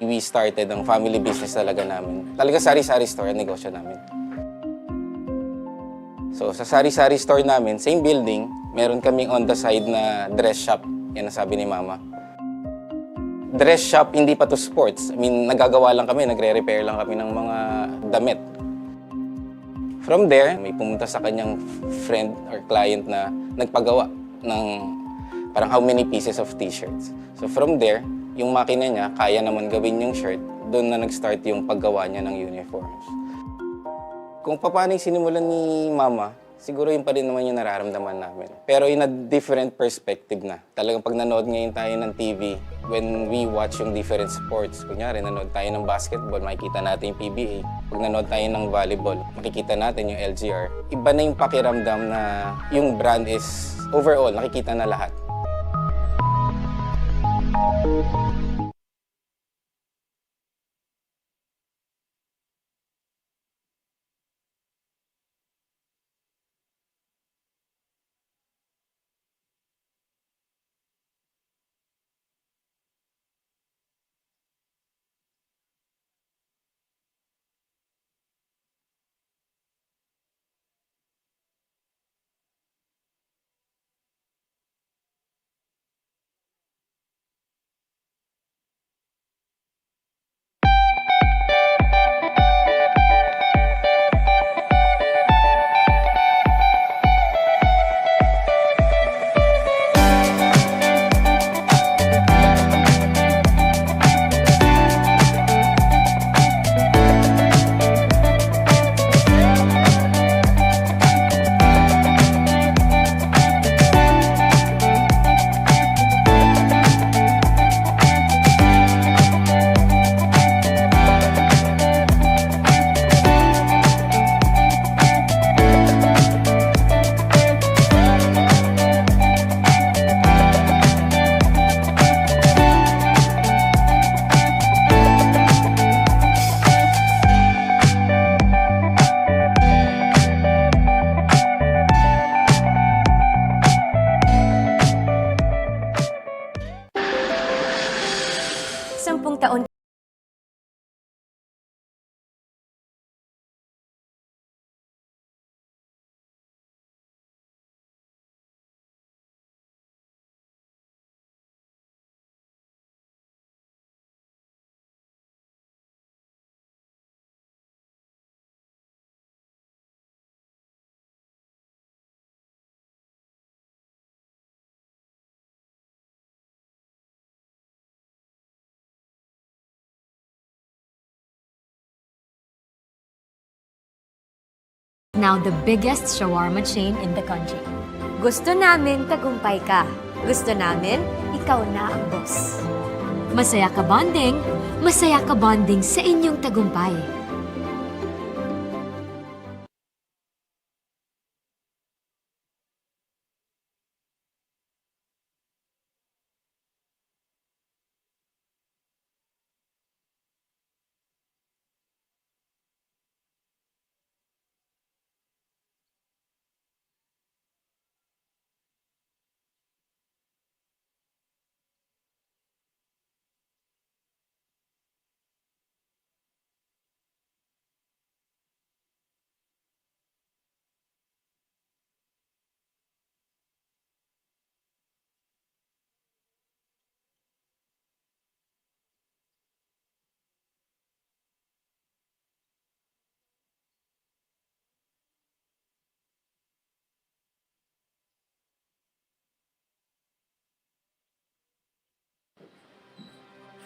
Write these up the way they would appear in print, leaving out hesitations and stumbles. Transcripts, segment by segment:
We started ang family business talaga namin. Talaga sari-sari store ang negosyo namin. So sa sari-sari store namin, same building, meron kaming on the side na dress shop. Yan ang sabi ni Mama. Dress shop, hindi pa to sports. I mean, nagagawa lang kami, nagre-repair lang kami ng mga damit. From there, may pumunta sa kanyang friend or client na nagpagawa ng parang how many pieces of t-shirts. So from there, yung makina niya, kaya naman gawin yung shirt, doon na nag-start yung paggawa niya ng uniforms. Kung paano yung sinimulan ni Mama, siguro yun pa rin naman yung nararamdaman namin. Pero in a different perspective na. Talagang pag nanood ngayon tayo ng TV, when we watch yung different sports, kunyari nanood tayo ng basketball, makikita natin yung PBA. Pag nanood tayo ng volleyball, makikita natin yung LGR. Iba na yung pakiramdam na yung brand is overall, nakikita na lahat. Sampung taon now the biggest shawarma chain in the country. Gusto namin tagumpay ka. Gusto namin ikaw na ang boss. Masaya ka bonding sa inyong tagumpay.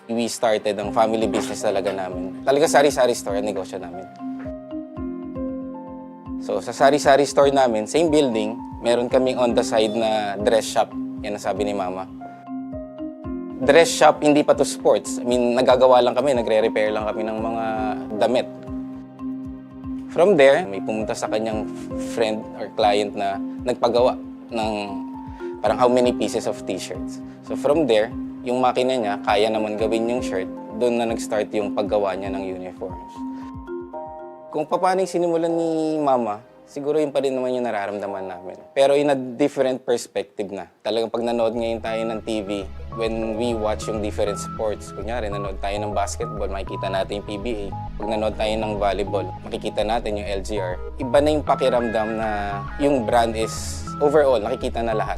We started ang family business talaga namin. Talaga sari-sari store ang negosyo namin. So sa sari-sari store namin, same building, meron kaming on the side na dress shop. Yan ang sabi ni Mama. Dress shop, hindi pa to sports. I mean, nagagawa lang kami, nagre-repair lang kami ng mga damit. From there, may pumunta sa kanyang friend or client na nagpagawa ng parang how many pieces of t-shirts. So from there, yung makina niya, kaya naman gawin yung shirt, doon na nag-start yung paggawa niya ng uniforms. Kung paano yung sinimulan ni Mama, siguro yun pa rin naman yung nararamdaman namin. Pero in a different perspective na. Talagang pag nanood ngayon tayo ng TV, when we watch yung different sports, kunyari nanood tayo ng basketball, makikita natin yung PBA. Pag nanood tayo ng volleyball, makikita natin yung LGR. Iba na yung pakiramdam na yung brand is overall, nakikita na lahat.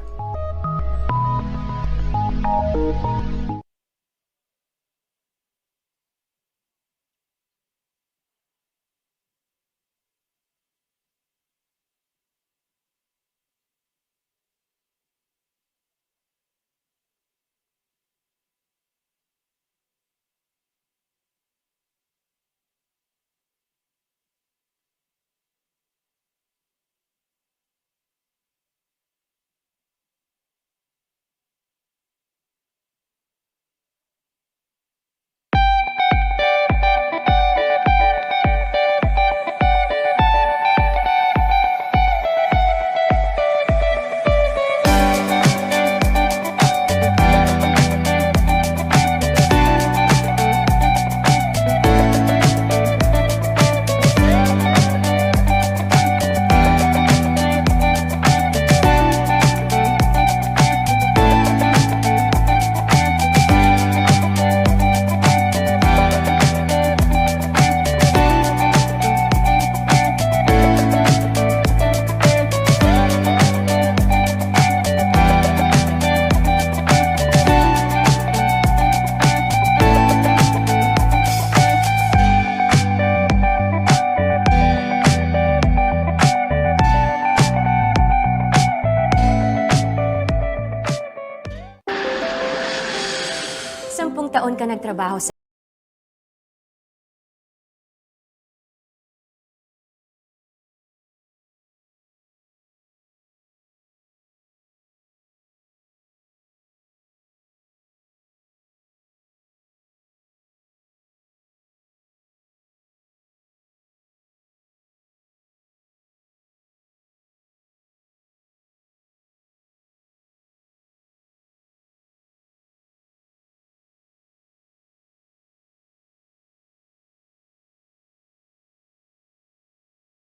Sampung taon ka nagtrabaho sa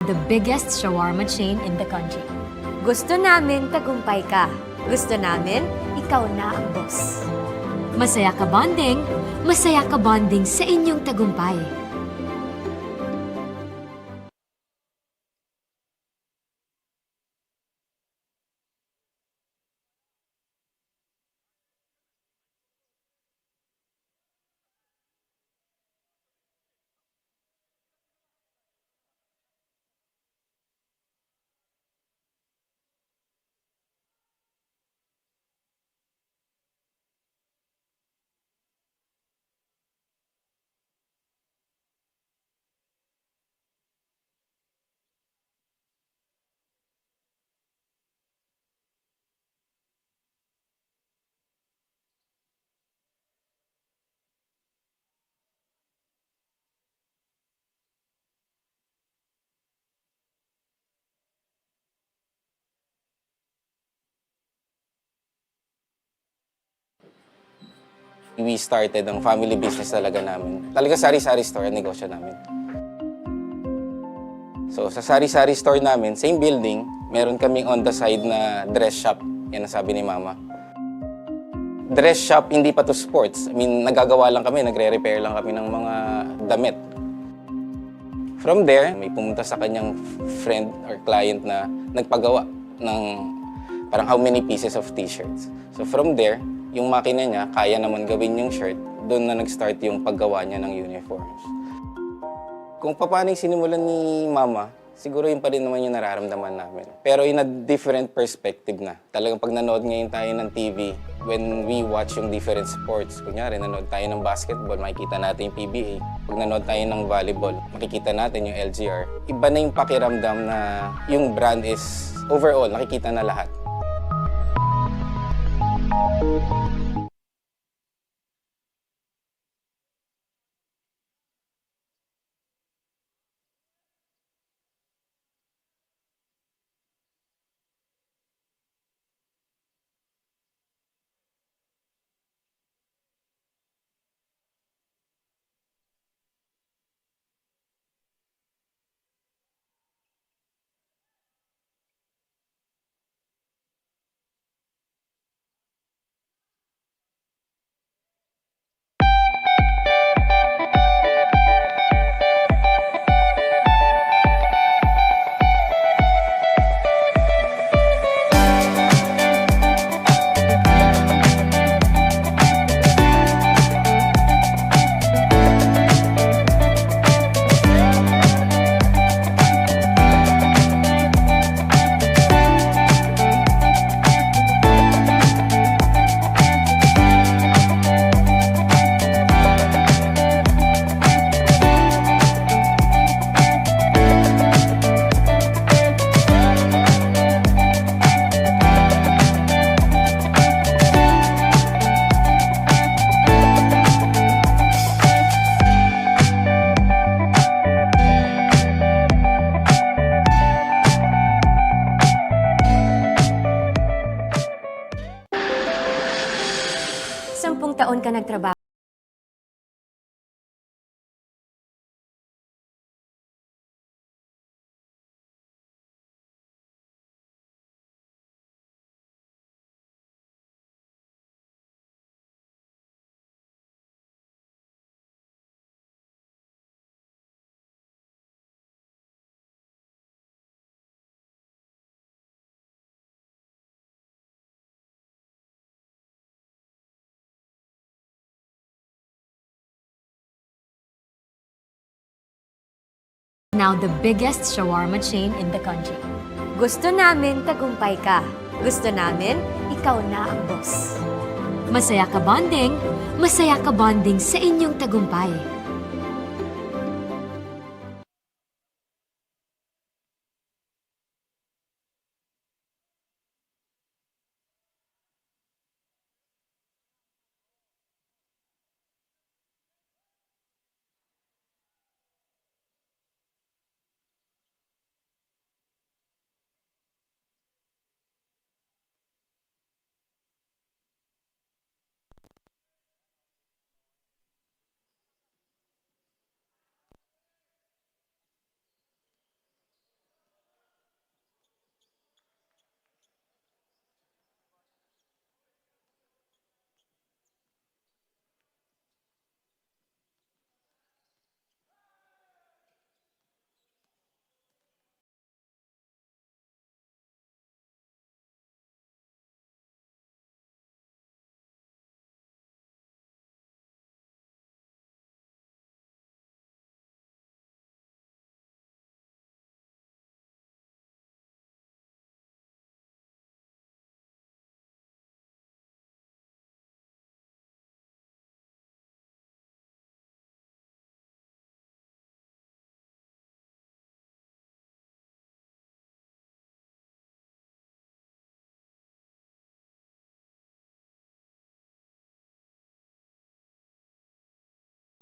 the biggest shawarma chain in the country. Gusto namin tagumpay ka. Gusto namin ikaw na ang boss. Masaya ka bonding sa inyong tagumpay. We started ang family business talaga namin. Talaga sari-sari store ang negosyo namin. So sa sari-sari store namin, same building, meron kaming on the side na dress shop. Yan ang sabi ni Mama. Dress shop, hindi pa to sports. I mean, nagagawa lang kami, nagre-repair lang kami ng mga damit. From there, may pumunta sa kanyang friend or client na nagpagawa ng parang how many pieces of t-shirts. So from there, yung makina niya, kaya naman gawin yung shirt, doon na nag-start yung paggawa niya ng uniforms. Kung paano yung sinimulan ni Mama, siguro yun pa rin naman yung nararamdaman namin. Pero in a different perspective na. Talagang pag nanood ngayon tayo ng TV, when we watch yung different sports, kunyari nanood tayo ng basketball, makikita natin yung PBA. Pag nanood tayo ng volleyball, makikita natin yung LGR. Iba na yung pakiramdam na yung brand is overall, nakikita na lahat. taon ka nagtrabaho? Now the biggest shawarma chain in the country. Gusto namin tagumpay ka. Gusto namin ikaw na ang boss. Masaya ka bonding sa inyong tagumpay.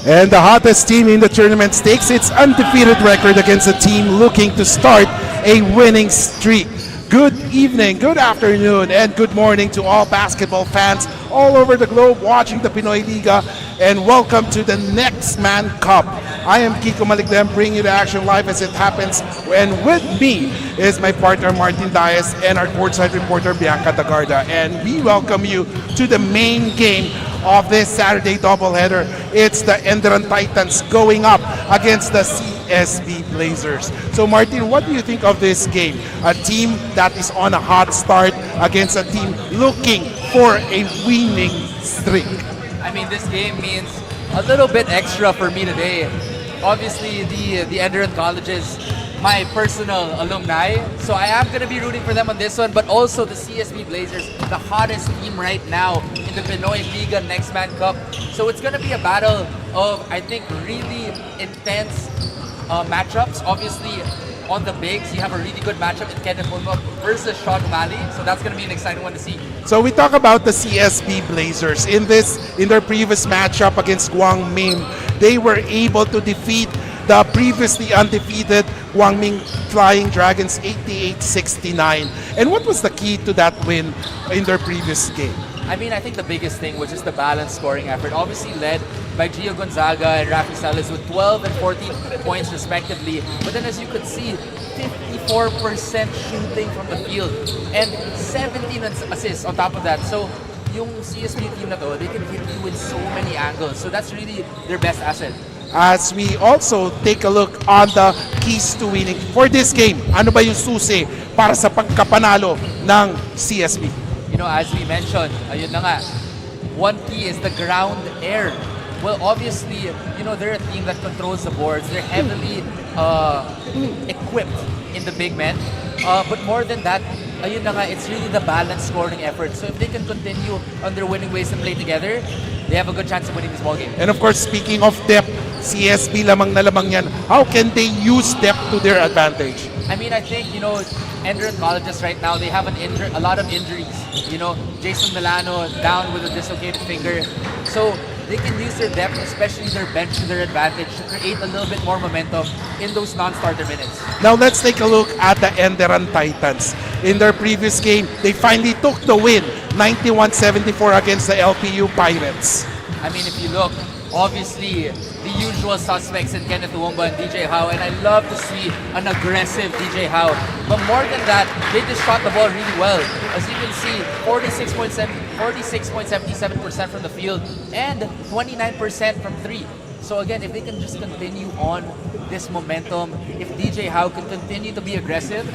And the hottest team in the tournament takes its undefeated record against a team looking to start a winning streak. Good evening, good afternoon, and good morning to all basketball fans all over the globe watching the Pinoyliga, and welcome to the Next Man Cup. I am Kiko Maligdem, bringing you the action live as it happens, and with me is my partner Martin Diaz and our courtside reporter Bianca Tagarda, and we welcome you to the main game of this Saturday doubleheader. It's the Enderun Titans going up against the CSB Blazers. So Martin, what do you think of this game? A team that is on a hot start against a team looking for a winning streak. I mean, this game means a little bit extra for me today. Obviously, the Enderun colleges, my personal alumni, so I am going to be rooting for them on this one, but also the CSB Blazers, the hottest team right now in the Pinoyliga Next Man Cup. So it's going to be a battle of, I think, really intense matchups. Obviously, on the bigs, you have a really good matchup in Kenneth Fulmo versus Sean O'Malley, so that's going to be an exciting one to see. So we talk about the CSB Blazers. In their previous matchup against Guangming, they were able to defeat the previously undefeated Guangming Flying Dragons 88-69. And what was the key to that win in their previous game? I mean, I think the biggest thing was just the balanced scoring effort, obviously led by Gio Gonzaga and Rafi Salas with 12 and 14 points respectively. But then as you could see, 54% shooting from the field and 17 assists on top of that. So yung CSB team na to, they can hit you with so many angles. So that's really their best asset. As we also take a look on the keys to winning for this game, ano ba yung susi para sa pagkapanalo ng CSB? You know, as we mentioned, ayun na nga, one key is the ground air. Well, obviously, you know, they're a team that controls the boards. They're heavily equipped in the big men. But more than that, ayun na nga, it's really the balanced scoring effort. So if they can continue on their winning ways and play together, they have a good chance of winning this ballgame. And of course, speaking of depth, CSB lamang na lamang yan. How can they use depth to their advantage? I mean, I think, you know, Enderun colleges right now, they have a lot of injuries. You know, Jason Milano down with a dislocated finger. So they can use their depth, especially their bench, to their advantage to create a little bit more momentum in those non-starter minutes. Now let's take a look at the Enderun Titans. In their previous game, they finally took the win, 91-74 against the LPU Pirates. I mean, if you look, obviously, the usual suspects in Kenneth Uwumba and DJ Howe, and I love to see an aggressive DJ Howe. But more than that, they just shot the ball really well. As you can see, 46.77% from the field and 29% from three. So again, if they can just continue on this momentum, if DJ Howe can continue to be aggressive,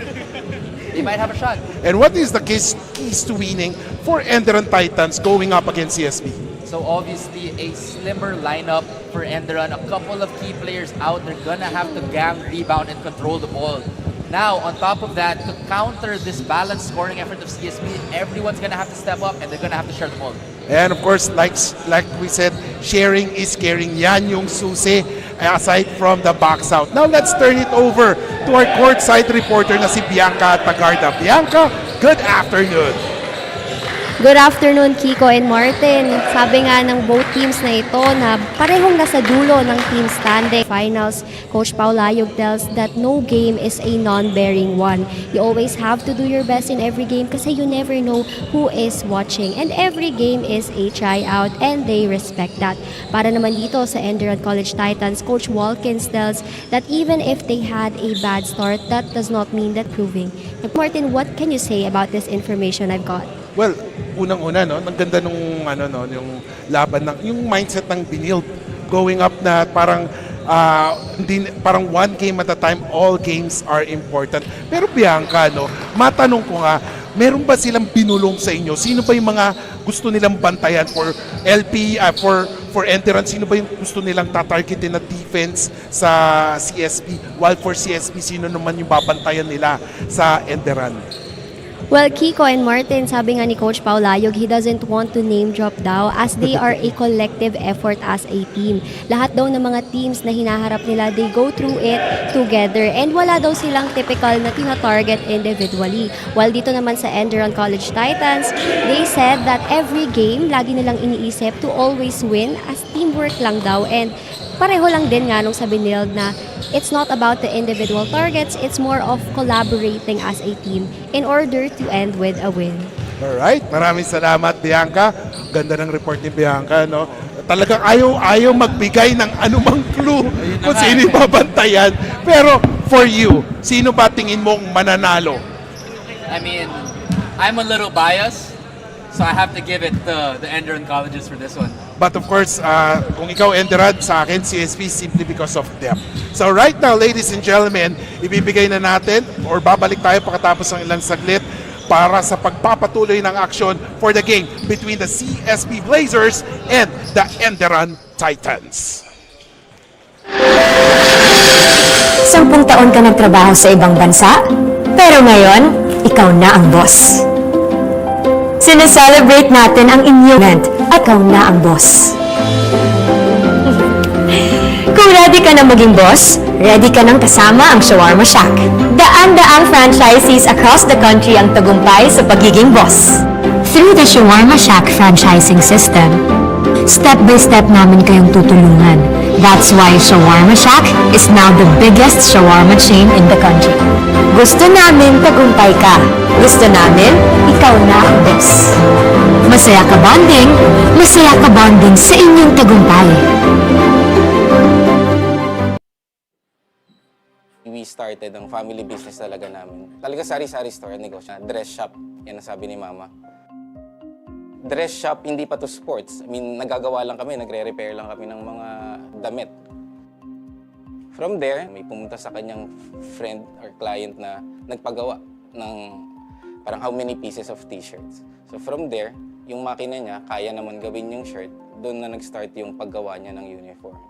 they might have a shot. And what is the keys to winning for Enderun Titans going up against CSB? So obviously a slimmer lineup for Enderun. A couple of key players out. They're gonna have to gang, rebound, and control the ball. Now, on top of that, to counter this balanced scoring effort of CSB, everyone's gonna have to step up and they're gonna have to share the ball. And of course, like we said, sharing is caring. Yan yung susi aside from the box out. Now let's turn it over to our courtside reporter na si Bianca Tagarda. Bianca, good afternoon. Good afternoon, Kiko and Martin. Sabi nga ng both teams na ito na parehong nasa dulo ng team standing. Finals, Coach Paulayog tells that no game is a non-bearing one. You always have to do your best in every game kasi you never know who is watching. And every game is a tryout and they respect that. Para naman dito sa Enderun College Titans, Coach Walkins tells that even if they had a bad start, that does not mean that proving. Martin, what can you say about this information I've got? Well, unang-una, no, ang ganda nung yung laban ng yung mindset ng binild going up na parang hindi parang one game at a time, all games are important. Pero Bianca, no, matanong ko nga, meron ba silang binulong sa inyo? Sino ba yung mga gusto nilang bantayan for LP for Enderun? Sino ba yung gusto nilang tatargetin na defense sa CSP? While for CSP, sino naman yung babantayan nila sa Enderun? Well, Kiko and Martin, sabi nga ni Coach Paulayog, he doesn't want to name drop daw as they are a collective effort as a team. Lahat daw ng mga teams na hinaharap nila, they go through it together. And wala daw silang typical na tina-target individually. While dito naman sa Enderun College Titans, they said that every game, lagi nilang iniisip to always win as teamwork lang daw. And pareho lang din nga nung sabi nila na it's not about the individual targets, it's more of collaborating as a team in order to end with a win. Alright, maraming salamat Bianca. Ganda ng report ni Bianca, no? Talagang ayaw magbigay ng anumang clue kung sino yung babantayan. Pero for you, sino ba tingin mong mananalo? I mean, I'm a little biased, so I have to give it to the Enderun colleges for this one. But of course, kung ikaw Enderun, sa akin, CSP simply because of depth. So right now, ladies and gentlemen, ibibigay na natin or babalik tayo pagkatapos ng ilang saglit para sa pagpapatuloy ng aksyon for the game between the CSP Blazers and the Enderun Titans. 10 taon ka nagtrabaho sa ibang bansa, pero ngayon, ikaw na ang boss. Sineselebrate natin ang inyong event at ikaw na ang boss. Kung ready ka na maging boss, ready ka nang kasama ang Shawarma Shack. Daan-daang franchisees across the country ang tagumpay sa pagiging boss. Through the Shawarma Shack franchising system, step by step namin kayong tutulungan. That's why Shawarma Shack is now the biggest shawarma chain in the country. Gusto namin tagumpay ka. Gusto namin, ikaw na ang boss. Masaya ka bonding sa inyong tagumpay. We started ang family business talaga namin. Talaga sari-sari store, negosyo, dress shop. Yan ang sabi ni Mama. Dress shop, hindi pa to sports. I mean, nagagawa lang kami, nagre-repair lang kami ng mga damit. From there, may pumunta sa kanyang friend or client na nagpagawa ng parang how many pieces of t-shirts. So from there, yung makina niya, kaya naman gawin yung shirt, doon na nag-start yung paggawa niya ng uniforms.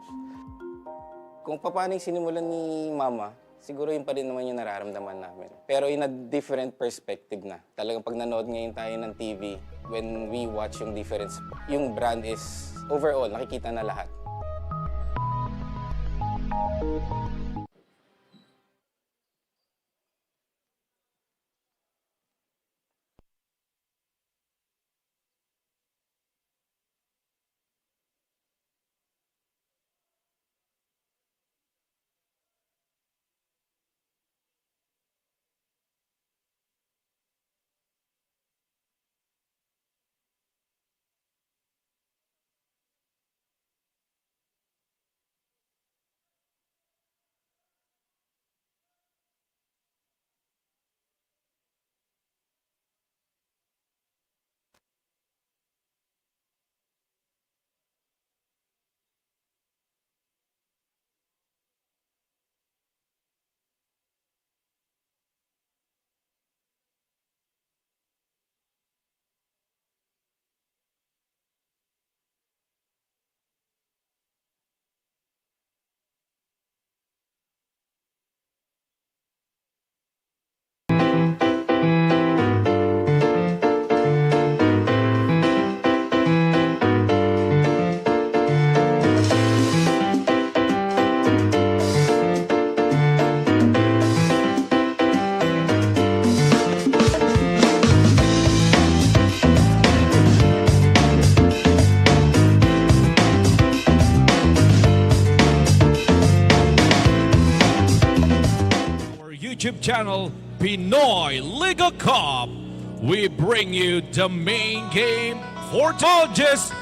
Kung paano yung sinimulan ni Mama, siguro yun pa rin naman yung nararamdaman namin. Pero in a different perspective na. Talagang pag nanood ngayon tayo ng TV, when we watch yung difference, yung brand is overall, nakikita na lahat. channel, Pinoyliga Cup. We bring you the main game for judges.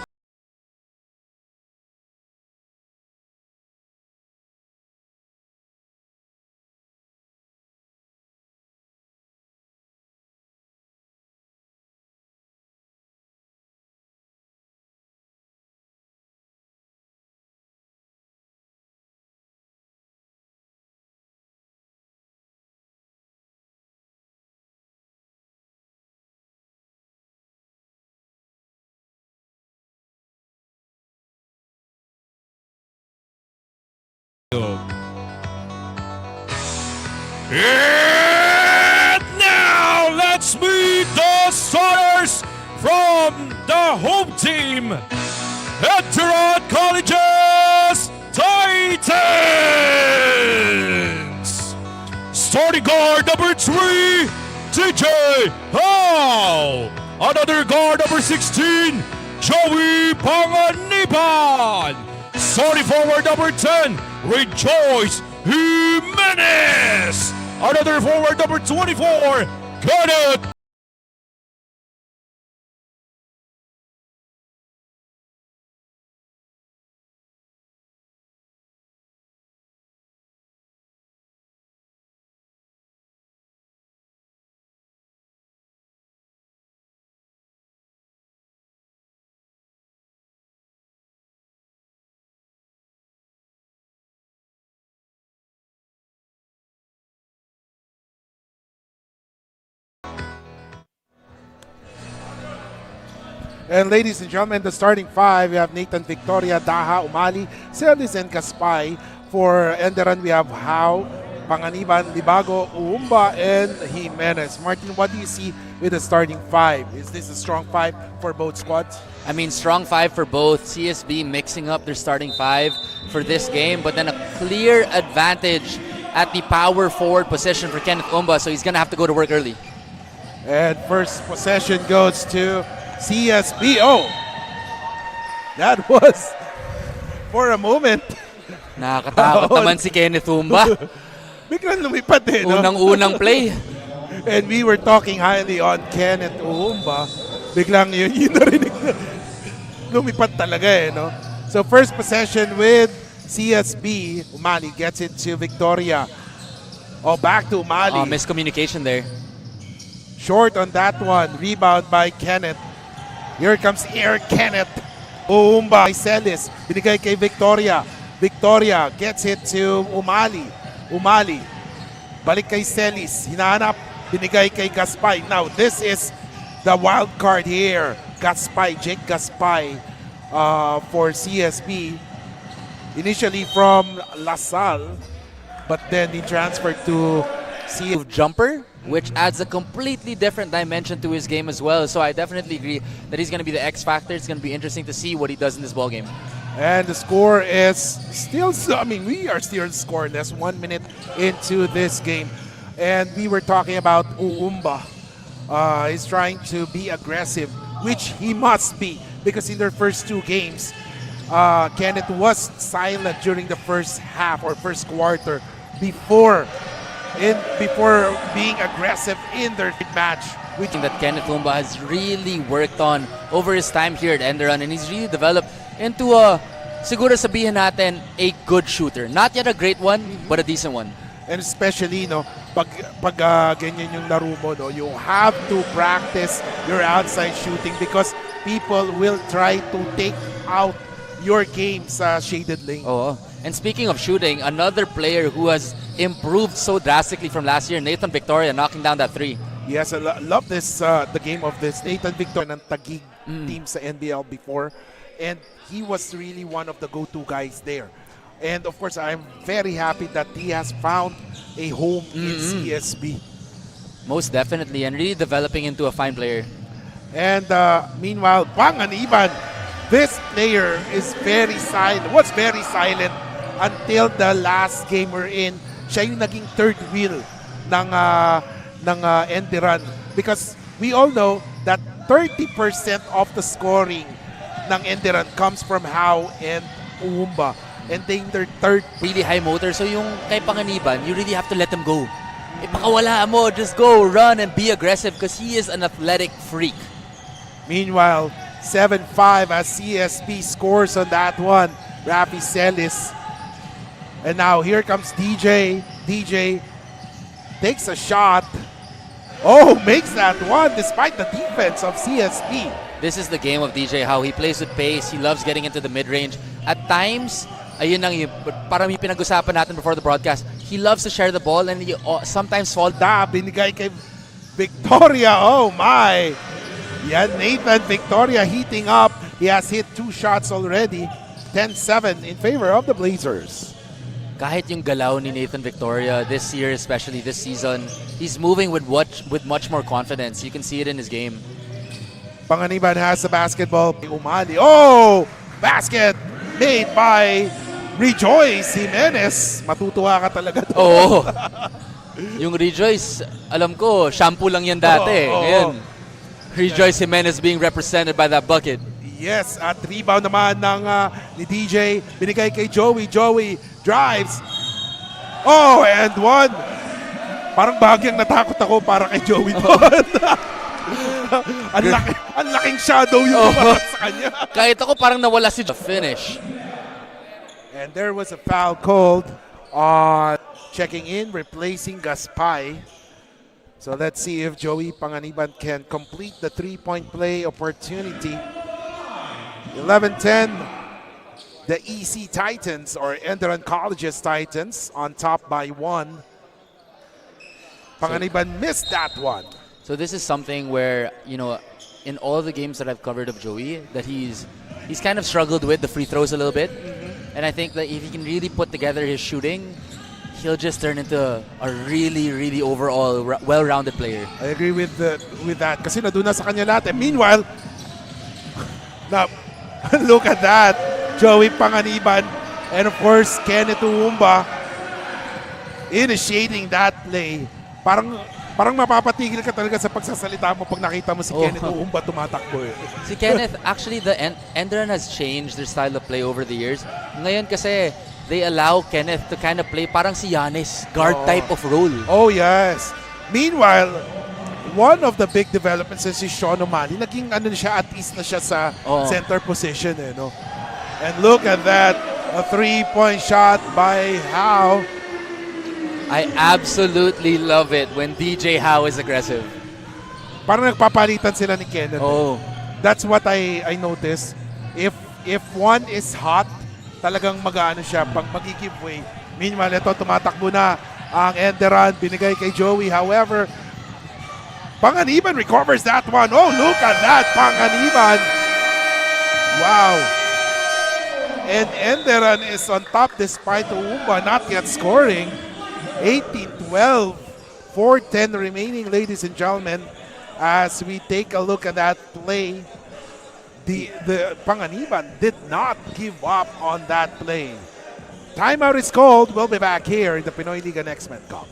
And now let's meet the starters from the home team, Enderun College's Titans. Starting guard number 3, DJ Howe. Another guard number 16, Joey Panganiban. Starting forward number 10, Rejoice Jimenez. Another forward number 24, Kenneth. And ladies and gentlemen, the starting five, we have Nathan, Victoria, Daha, Umali, Celis, and Kaspay. For Enderun, we have How, Panganiban, Libago, Uumba, and Jimenez. Martin, what do you see with the starting five? Is this a strong five for both squads? I mean, strong five for both. CSB mixing up their starting five for this game, but then a clear advantage at the power forward position for Kenneth Uumba, so he's going to have to go to work early. And first possession goes to CSB. Oh, that was for a moment. Nakakatakot naman si Kenneth Uumba. Biglang lumipad eh, no? Unang-unang play. And we were talking highly on Kenneth Uumba. Biglang yun narinig na. Lumipad talaga eh, no? So first possession with CSB. Umali gets it to Victoria. Oh, back to Umali. Miscommunication there. Short on that one. Rebound by Kenneth. Here comes Kenneth. Uumba by Celis. Binigay kay Victoria. Victoria gets it to Umali. Umali. Balik kay Celis. Hinahanap. Binigay kay Kaspay. Now, this is the wild card here. Kaspay. Jake Kaspay for CSB. Initially from LaSalle. But then he transferred to CSB. Jumper, which adds a completely different dimension to his game as well. So I definitely agree that he's going to be the X factor. It's going to be interesting to see what he does in this ball game. And the score is still, I mean, we are still scoreless 1 minute into this game. And we were talking about Uumba. He's trying to be aggressive, which he must be, because in their first two games, Kenneth was silent during the first half or first quarter before being aggressive in their match. Which that Kenneth Uumba has really worked on over his time here at Enderun, and he's really developed into siguro sabihin natin, a good shooter. Not yet a great one, but a decent one. And especially, no, pag ganyan yung laro mo, no, you have to practice your outside shooting because people will try to take out your game sa shaded lane. Oh, and speaking of shooting, another player who has improved so drastically from last year, Nathan Victoria, knocking down that three. Yes, I love this, the game of this. Nathan Victoria ng Taguig team sa NBL before. And he was really one of the go-to guys there. And of course, I'm very happy that he has found a home in CSB. Most definitely, and really developing into a fine player. And meanwhile, Panganiban, this player is very silent, was very silent until the last game we're in. Siya yung naging third wheel ng Enderun. Because we all know that 30% of the scoring ng Enderun comes from How and Uumba. And then their third. Really high motor. So yung kay Panganiban, you really have to let him go. ipakawala mo, just go, run, and be aggressive because he is an athletic freak. Meanwhile, 7-5 as CSP scores on that one. Rafi Celis. And now here comes DJ. DJ takes a shot. Oh, makes that one despite the defense of CSP. This is the game of DJ, how he plays with pace. He loves getting into the mid-range. At times, ayun lang yung, parang yung pinag-usapan natin before the broadcast, he loves to share the ball and he sometimes fall down. Binigay kay Victoria. Oh my. Yan, Nathan Victoria heating up. He has hit 2 shots already. 10-7 in favor of the Blazers. Kahit yung galaw ni Nathan Victoria this year, especially this season, he's moving with much more confidence. You can see it in his game. Panganiban has the basketball. Umali. Oh! Basket made by Rejoice Jimenez. Matutuwa ka talaga to. Oo. Yung Rejoice, alam ko, shampoo lang yan dati. Ngayon, Rejoice Jimenez being represented by that bucket. Yes, at rebound naman ng ni DJ. Binigay kay Joey. Joey drives. Oh, and one. Parang bagyang natakot ako para kay Joey doon. Ang laking shadow yung sa kanya. Kahit ako parang nawala si finish. And there was a foul called on checking in, replacing Gaspay. So let's see if Joey Panganiban can complete the 3-point play opportunity. 11-10, the EC Titans, or Enderun College's Titans, on top by 1. Panganiban missed that one. So this is something where, you know, in all the games that I've covered of Joey, that he's kind of struggled with the free throws a little bit. And I think that if he can really put together his shooting, he'll just turn into a really, really overall well-rounded player. I agree with that. Kasi naduna sa kanya lahat. And meanwhile, now, look at that. Joey Panganiban and of course, Kenneth Uumba initiating that play. Parang mapapatigil ka talaga sa pagsasalita mo pag nakita mo si Kenneth Uumba tumatakbo. Si Kenneth, actually, the Enderun has changed their style of play over the years. Ngayon kasi, they allow Kenneth to kind of play parang si Giannis, guard type of role. Oh, yes. Meanwhile, one of the big developments is si Sean O'Malley. Naging ano siya, at least na siya sa center position. No? And look at that. A 3-point shot by Howe. I absolutely love it when DJ Howe is aggressive. Parang nagpapalitan sila ni Kenneth. Oh. That's what I noticed. If one is hot, talagang mag-ano siya pag mag-give way. Meanwhile, ito tumatakbo na ang Enderun. Binigay kay Joey. However, Panganiban recovers that one. Oh, look at that, Panganiban. Wow. And Enderun is on top despite Uumba not yet scoring. 18-12. 4:10 remaining, ladies and gentlemen. As we take a look at that play, the Panganiban did not give up on that play. Timeout is called. We'll be back here in the Pinoyliga Next Men Cup.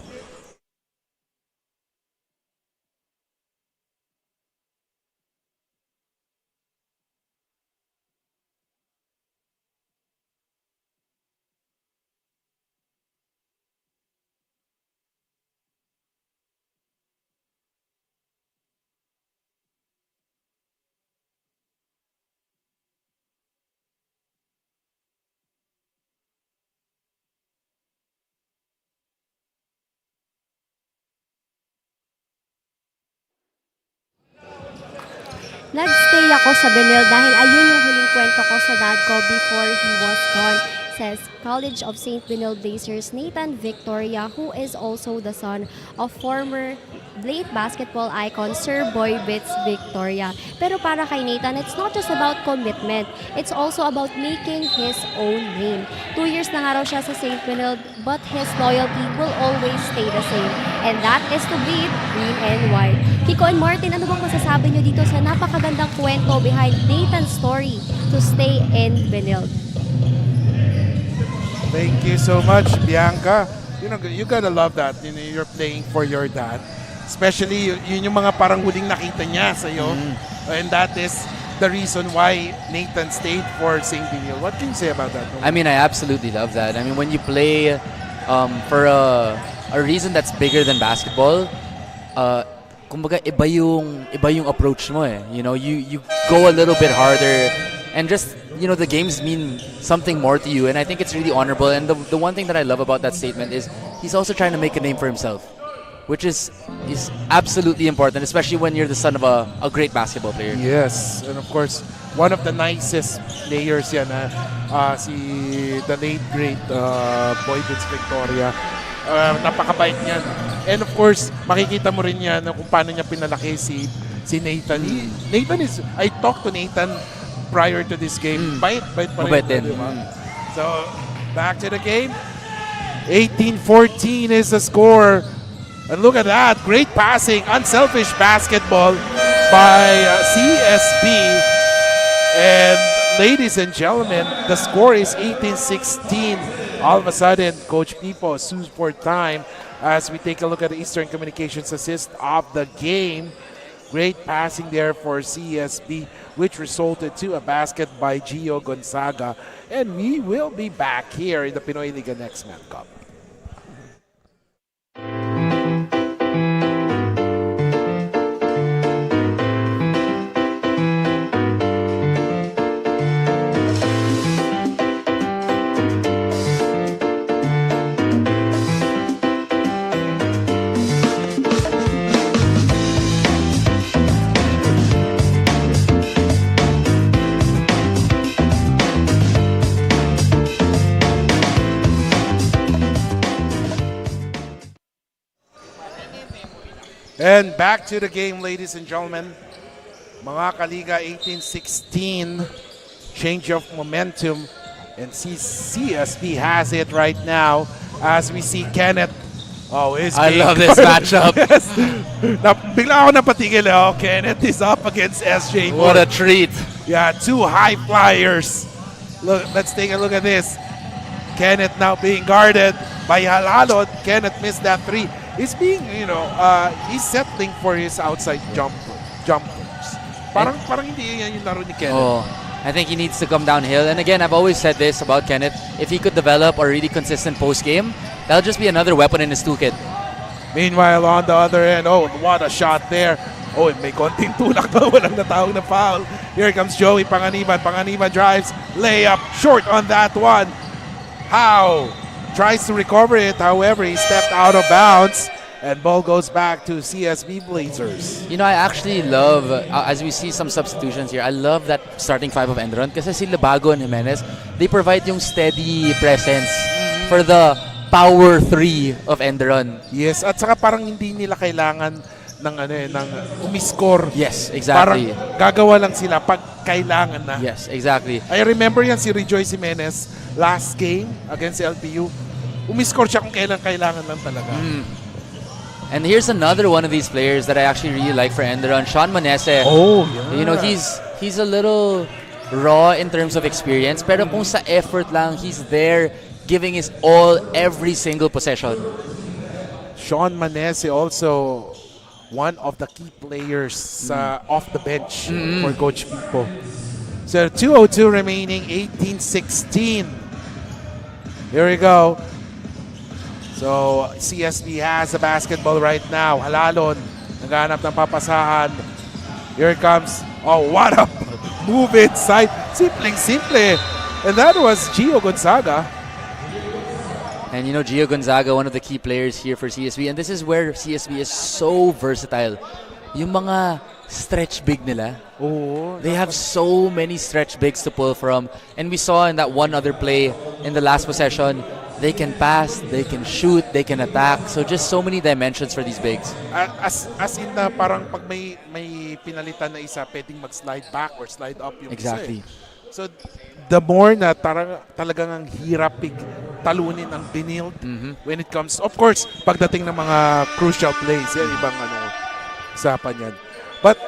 Nagstay ako sa Benil dahil ayun yung huling kwento ko sa dad ko before he was gone, says College of St. Benil Blazers Nathan Victoria, who is also the son of former late basketball icon Sir Boy Bits Victoria. Pero para kay Nathan, it's not just about commitment. It's also about making his own name. 2 years na nga raw siya sa St. Benil, but his loyalty will always stay the same. And that is to bleed green and white. Kiko and Martin, ano bang masasabi nyo dito sa napakagandang kwento behind Nathan's story to stay in Benil? Thank you so much, Bianca. You know, you gotta love that. You know, you're playing for your dad. Especially, yun yung mga parang huling nakita niya sa'yo. And that is the reason why Nathan stayed for St. Benil. What can you say about that? I mean, I absolutely love that. I mean, when you play for a a reason that's bigger than basketball, kumbaga iba yung approach mo eh. You know, you go a little bit harder, and just, you know, the games mean something more to you, and I think it's really honorable. And the one thing that I love about that statement is he's also trying to make a name for himself, which is absolutely important, especially when you're the son of a great basketball player. Yes, and of course, one of the nicest players yan, the late great Boy Vince Victoria. Napakabait niyan. And of course, makikita mo rin yan kung paano niya pinalaki si Nathan. Nathan I talked to Nathan prior to this game. Bait pa Mabait rin. din. Diba? So, back to the game. 18-14 is the score. And look at that. Great passing. Unselfish basketball by CSB. And ladies and gentlemen, the score is 18-16. All of a sudden, Coach Pipo sues for time as we take a look at the Eastern Communications assist of the game. Great passing there for CSB, which resulted to a basket by Gio Gonzaga. And we will be back here in the Pinoyliga Next Man Cup. And back to the game, ladies and gentlemen. Mga Kaliga, 18-16. Change of momentum. And CSB has it right now as we see Kenneth. Oh, I love this matchup. Yes. Bigla ako napatigil. Oh, Kenneth is up against SJ. What a treat. Yeah, two high flyers. Look, let's take a look at this. Kenneth now being guarded by Halalod. Kenneth missed that three. He's being, he's settling for his outside jumpers. Parang hindi yan yung laro ni Kenneth. Oh, I think he needs to come downhill. And again, I've always said this about Kenneth. If he could develop a really consistent post-game, that'll just be another weapon in his toolkit. Meanwhile, on the other end, oh, what a shot there. Oh, may konting tulak daw. Walang natawag na foul. Here comes Joey Panganiban. Panganiban drives. Layup short on that one. How? Tries to recover it. However, he stepped out of bounds. And ball goes back to CSB Blazers. You know, I actually love, as we see some substitutions here, I love that starting five of Enderun kasi si Labago and Jimenez, they provide yung steady presence for the power three of Enderun. Yes, at saka parang hindi nila kailangan ng umiscore. Yes, exactly. Parang gagawa lang sila pag kailangan na. Yes, exactly. I remember yan si Rejoice Jimenez last game against LPU. Umiscore siya kung kailangan lang talaga. And here's another one of these players that I actually really like for Enderun, Sean Manese. Oh, yeah. You know, he's a little raw in terms of experience, pero kung sa effort lang, he's there giving his all every single possession. Sean Manese also one of the key players off the bench for Coach Pipo. So 2:02 remaining, 18-16. Here we go. So CSB has the basketball right now. Halalon, naghahanap ng papasahan. Here comes, oh, what a move inside. Simple. And that was Gio Gonzaga. And you know, Gio Gonzaga, one of the key players here for CSB. And this is where CSB is so versatile. Yung mga stretch big nila. Oh, they have so many stretch bigs to pull from. And we saw in that one other play in the last possession, they can pass, they can shoot, they can attack. So just so many dimensions for these bigs. As in na parang pag may pinalitan na isa, pwedeng mag-slide back or slide up yung Exactly. isa. So the more na talagang ang hirap talunin ang binild when it comes, of course, pagdating ng mga crucial plays, yan ibang usapan yan. But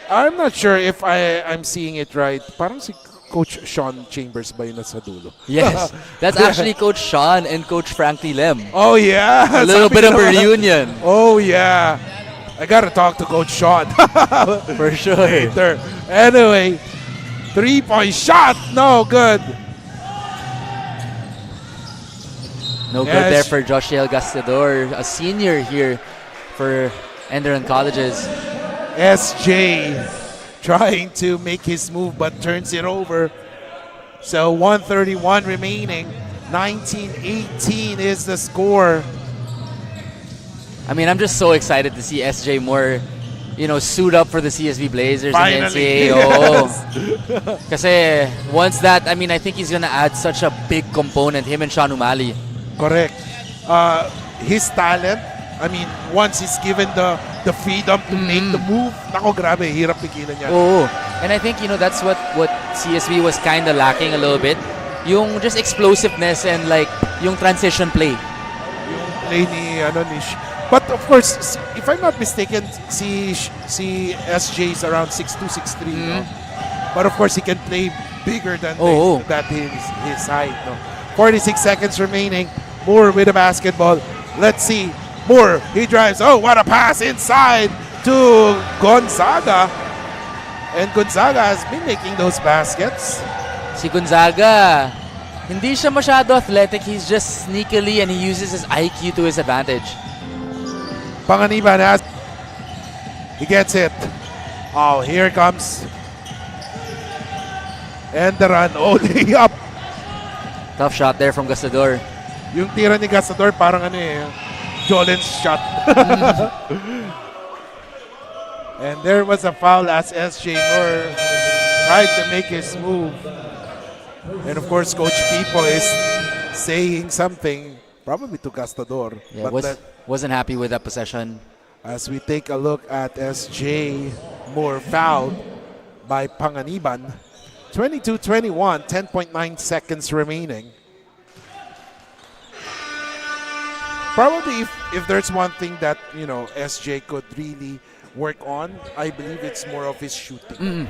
I'm not sure if I'm seeing it right. Parang si Coach Sean Chambers ba yun nasa dulo? Yes, that's actually Coach Sean and Coach Frankie Lem. Oh yeah, A little bit of a reunion. Oh yeah, I gotta talk to Coach Sean For sure. later. Anyway, 3-point shot, no good. No good there for Joshiel Gastador, a senior here for Enderun Colleges. SJ trying to make his move but turns it over. So 131 remaining. 19-18 is the score. I mean, I'm just so excited to see SJ more, suit up for the CSB Blazers Finally, in the NCAA. Kasi once that, I think he's gonna add such a big component, him and Sean Umali. Correct. His talent, once he's given the freedom to make the move, nako grabe, hirap pigilan niya. Oh, and I think, that's what CSB was kind of lacking a little bit. Yung just explosiveness and like yung transition play. Yung play ni but of course, if I'm not mistaken, si SJ is around 6'2", 6'3", no? But of course, he can play bigger than his height. No? 46 seconds remaining. Moore with the basketball. Let's see. Moore, he drives. Oh, what a pass inside to Gonzaga. And Gonzaga has been making those baskets. Si Gonzaga, hindi siya masyado athletic. He's just sneakily and he uses his IQ to his advantage. Panganiban he gets it. Oh, here comes Enderun. Oh, up. Tough shot there from Gastador. Yung tira ni Gastador parang Jolin's shot. And there was a foul as SJ Moore tried to make his move. And of course, Coach Pipo is saying something, probably to Gastador. Yeah, wasn't happy with that possession. As we take a look at SJ Moore fouled by Panganiban. 22-21, 10.9 seconds remaining. Probably if there's one thing that, SJ could really work on, I believe it's more of his shooting.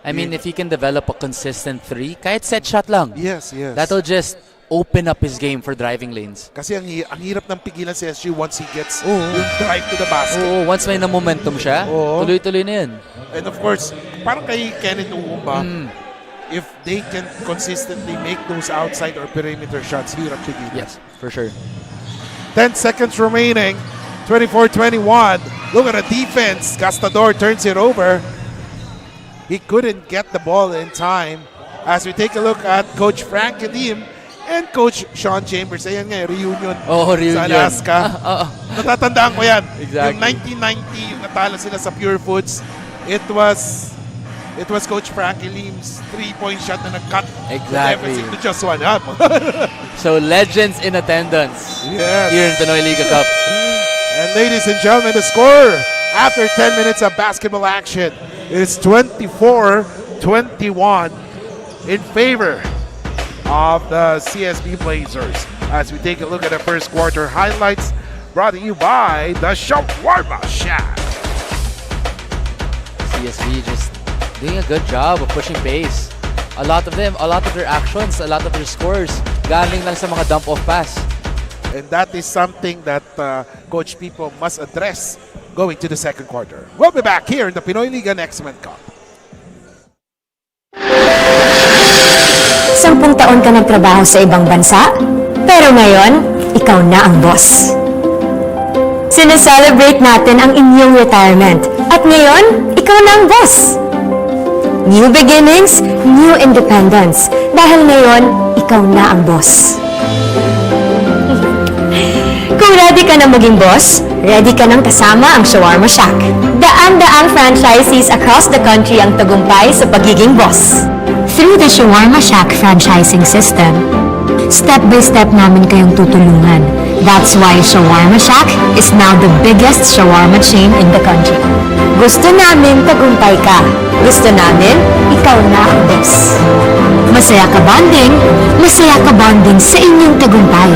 If he can develop a consistent three, kahit set shot lang. Yes. That'll just open up his game for driving lanes. Kasi ang hirap ng pigilan si SJ once he gets yung drive to the basket. Once may na momentum siya, tuloy-tuloy na yun. And of course, parang kay Kenneth Uumba, if they can consistently make those outside or perimeter shots, hirap pigilan. Yes, for sure. 10 seconds remaining. 24-21. Look at the defense. Gastador turns it over. He couldn't get the ball in time. As we take a look at Coach Frank Kadim and Coach Sean Chambers. Ayan nga, reunion sa Alaska. Natatandaan ko yan. Exactly. Yung 1990, yung natalo sila sa Pure Foods. It was Coach Frank Kalim's three-point shot na nag-cut the deficit to just one up. So legends in attendance Yes. here in Pinoyliga Cup. And ladies and gentlemen, the score after 10 minutes of basketball action is 24-21 in favor of the CSB Blazers. As we take a look at the first quarter highlights brought to you by the Shawarma Shack. CSB just doing a good job of pushing pace. A lot of their actions, a lot of their scores, galing lang sa mga dump-off pass. And that is something that Coach Pipo must address going to the second quarter. We'll be back here in the Pinoyliga Next Month Cup. 10 taon ka nagtrabaho sa ibang bansa, pero ngayon, ikaw na ang boss. Sineselebrate natin ang inyong retirement, at ngayon, ikaw na ang boss. New beginnings, new independence, dahil ngayon, ikaw na ang boss. Kung ready ka na maging boss, ready ka nang kasama ang Shawarma Shack. Daan-daang franchisees across the country ang tagumpay sa pagiging boss. Through the Shawarma Shack franchising system, step-by-step namin kayong tutulungan. That's why Shawarma Shack is now the biggest shawarma chain in the country. Gusto namin tagumpay ka. Gusto namin, ikaw na ang boss. Masaya ka bonding sa inyong tagumpay.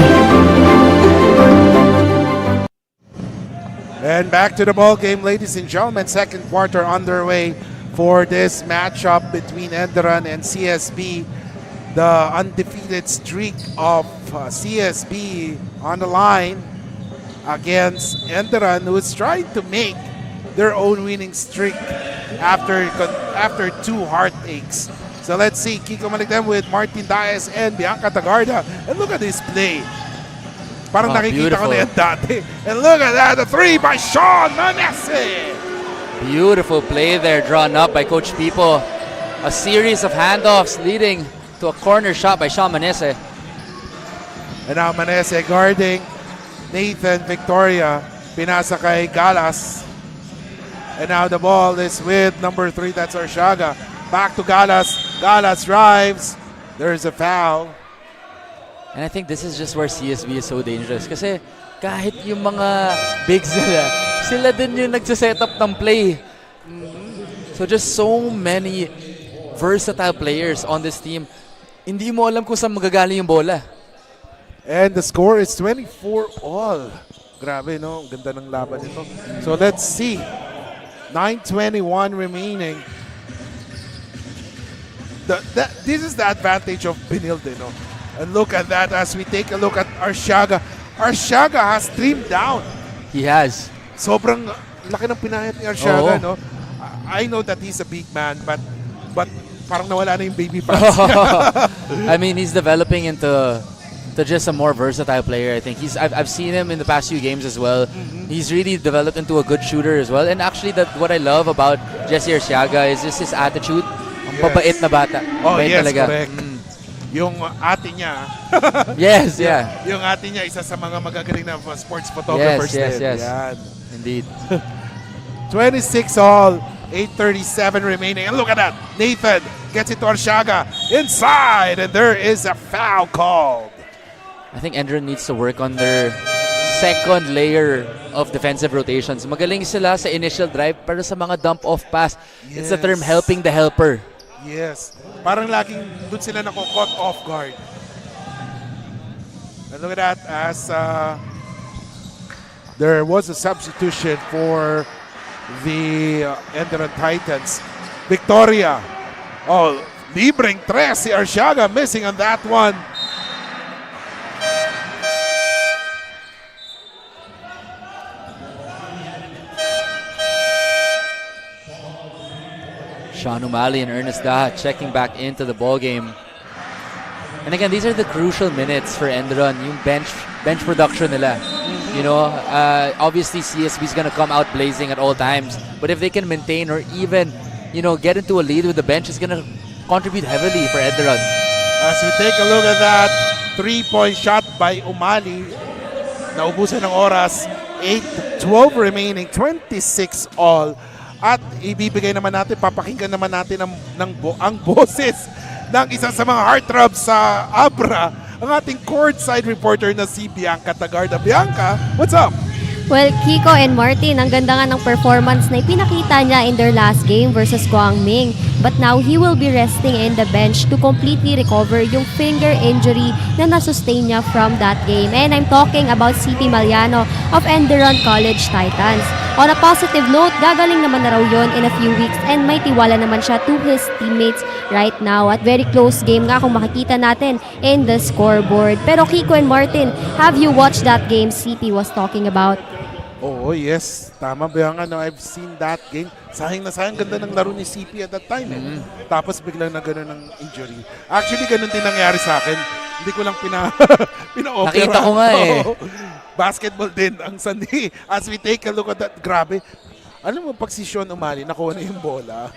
And back to the ball game, ladies and gentlemen. Second quarter underway for this matchup between Enderun and CSB. The undefeated streak of CSB on the line against Enderun, who is trying to make their own winning streak after two heartaches. So let's see, Kiko Maligdem with Martin Diaz and Bianca Tagarda. And look at this play. Parang Oh, nakikita ko beautiful. na yan dati. And look at that, the three by Sean Manesse. Beautiful play there drawn up by Coach Pipo. A series of handoffs leading to a corner shot by Sean Manesse. And now Manesse guarding Nathan Victoria. Pinasa kay Galas. And now the ball is with number 3, that's Arshaga. Back to Galas. Galas drives. There's a foul. And I think this is just where CSB is so dangerous. Kasi kahit yung mga bigs nila, sila din yung nagsiset up ng play. So just so many versatile players on this team. Hindi mo alam kung saan magagaling yung bola. And the score is 24-all. Grabe, no? Ganda ng laban nito. So let's see. 9:21 remaining. This is the advantage of Benilde, no? And look at that as we take a look at Arshaga. Arshaga has trimmed down. He has. Sobrang laki ng pinayat ni Arshaga, Oo. no? I know that he's a big man, but parang nawala na yung baby fans. I mean, he's developing into just a more versatile player. I think I've seen him in the past few games as well. He's really developed into a good shooter as well. And actually, what I love about Jesse Arciaga is just his attitude. Ang Yes. babait na bata. Oh, Babait yes, talaga. correct. Yung ate niya, Yes, yeah. yung ate niya, isa sa mga magagaling na sports photographers Yes, din. yes. Yan. Indeed. 26-all, 8:37 remaining. And look at that. Nathan gets it to Arshaga inside, and there is a foul called. I think Enderun needs to work on their second layer of defensive rotations. Magaling sila sa initial drive pero sa mga dump-off pass. It's the term Yes. helping the helper. Yes. Parang laging doon sila nako-caught off guard. And look at that as there was a substitution for the Enderun Titans. Victoria. Oh, libreng tres si Arshaga missing on that one. Sean Umali and Ernest Daha checking back into the ball game. And again, these are the crucial minutes for Enderun, yung bench production nila. You know, obviously CSB is gonna come out blazing at all times, but if they can maintain or even, you know, get into a lead with the bench, it's gonna contribute heavily for Enderun. As we take a look at that, 3-point shot by Umali. Naubusan ng oras, 8:12 remaining, 26-all. At ibibigay naman natin, papakinggan naman natin ang boses ng isa sa mga heartthrobs sa Abra, ang ating courtside reporter na si Bianca Tagarda. Bianca, what's up? Well, Kiko and Martin, ang ganda nga ng performance na ipinakita niya in their last game versus Guangming. But now, he will be resting in the bench to completely recover yung finger injury na nasustain niya from that game. And I'm talking about CP Maliano of Enderun College Titans. On a positive note, gagaling naman na raw yun in a few weeks and may tiwala naman siya to his teammates right now. At very close game nga kung makikita natin in the scoreboard. Pero Kiko and Martin, have you watched that game CP was talking about? Oh, yes. Tama, Bianca. No, I've seen that game. Sayang na sayang. Ganda ng laro ni CP at that time. Tapos biglang na gano'n ng injury. Actually, ganun din nangyari sa akin. Hindi ko lang pina-opera. Nakita ko nga eh. Oo. Basketball din ang Sunday. As we take a look at that, grabe. Alam mo, pag si Sean Umali, nakuha na yung bola.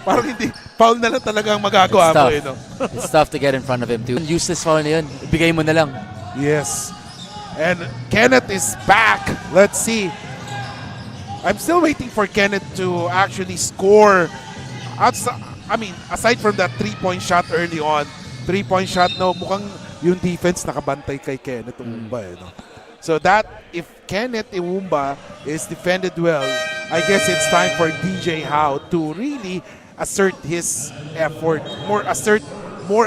Parang hindi, foul na lang talaga ang magagawa mo. No? It's tough to get in front of him too. Useless foul na yun. Ibigay mo na lang. Yes. And Kenneth is back. Let's see. I'm still waiting for Kenneth to actually score. Aside from that 3-point shot early on, 3-point shot, no, mukhang yung defense nakabantay kay Kenneth Umumba. No? So that, if Kenneth Iwumba is defended well, I guess it's time for DJ Howe to really assert his effort, more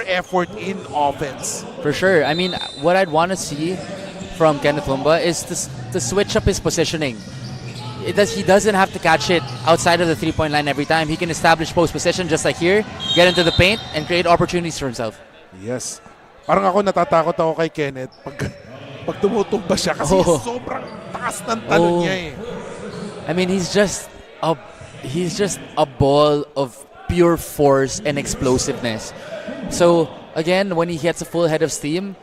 effort in offense. For sure. I mean, what I'd want to see from Kenneth Umba is to switch up his positioning. He doesn't have to catch it outside of the 3-point line every time. He can establish post position just like here, get into the paint, and create opportunities for himself. Yes. Parang ako natatakot ako kay Kenneth pag tumutumba siya kasi sobrang taas ng talon niya eh. I mean, he's just a ball of pure force and explosiveness. So again, when he gets a full head of steam,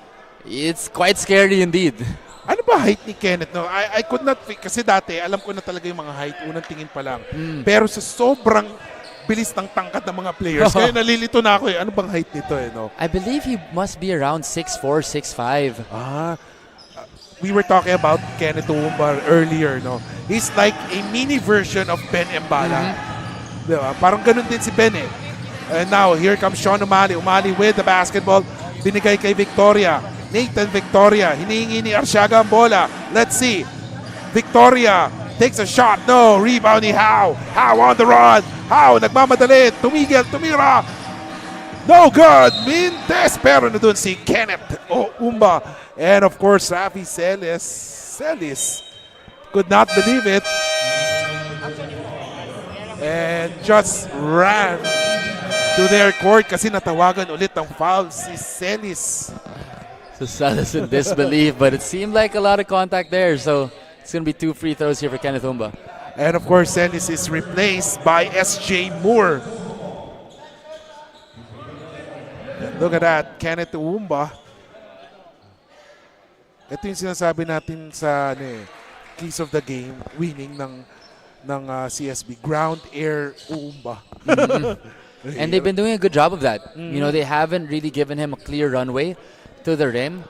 it's quite scary indeed. Ano ba height ni Kenneth? No, I could not kasi dati alam ko na talaga yung mga height unang tingin pa lang. Pero sa sobrang bilis ng tangkad ng mga players, kaya nalilito na ako ano bang height nito no? I believe he must be around 6'4", 6'5". We were talking about Kenneth Oumba earlier, no? He's like a mini version of Ben Embala. Diba? Parang ganun din si Ben eh. And now, here comes Sean Umali. Umali with the basketball. Binigay kay Victoria. Nathan Victoria. Hinihingi ni Arsiaga ang bola. Let's see. Victoria takes a shot. No. Rebound ni How. How on the run. How nagmamadali. Tumigil. Tumira. No good. Mintes. Pero na dun si Kenneth Oumba. And of course, Rafi Celis could not believe it. And just ran to their court kasi natawagan ulit ng foul si Celis. So Salas in disbelief, but it seemed like a lot of contact there. So it's going to be 2 free throws here for Kenneth Oumba. And of course, Celis is replaced by SJ Moore. And look at that, Kenneth Oumba. Ito yung sinasabi natin sa keys of the game, winning ng CSB. Ground, air, Oumba. And they've been doing a good job of that. You know, they haven't really given him a clear runway to the rim.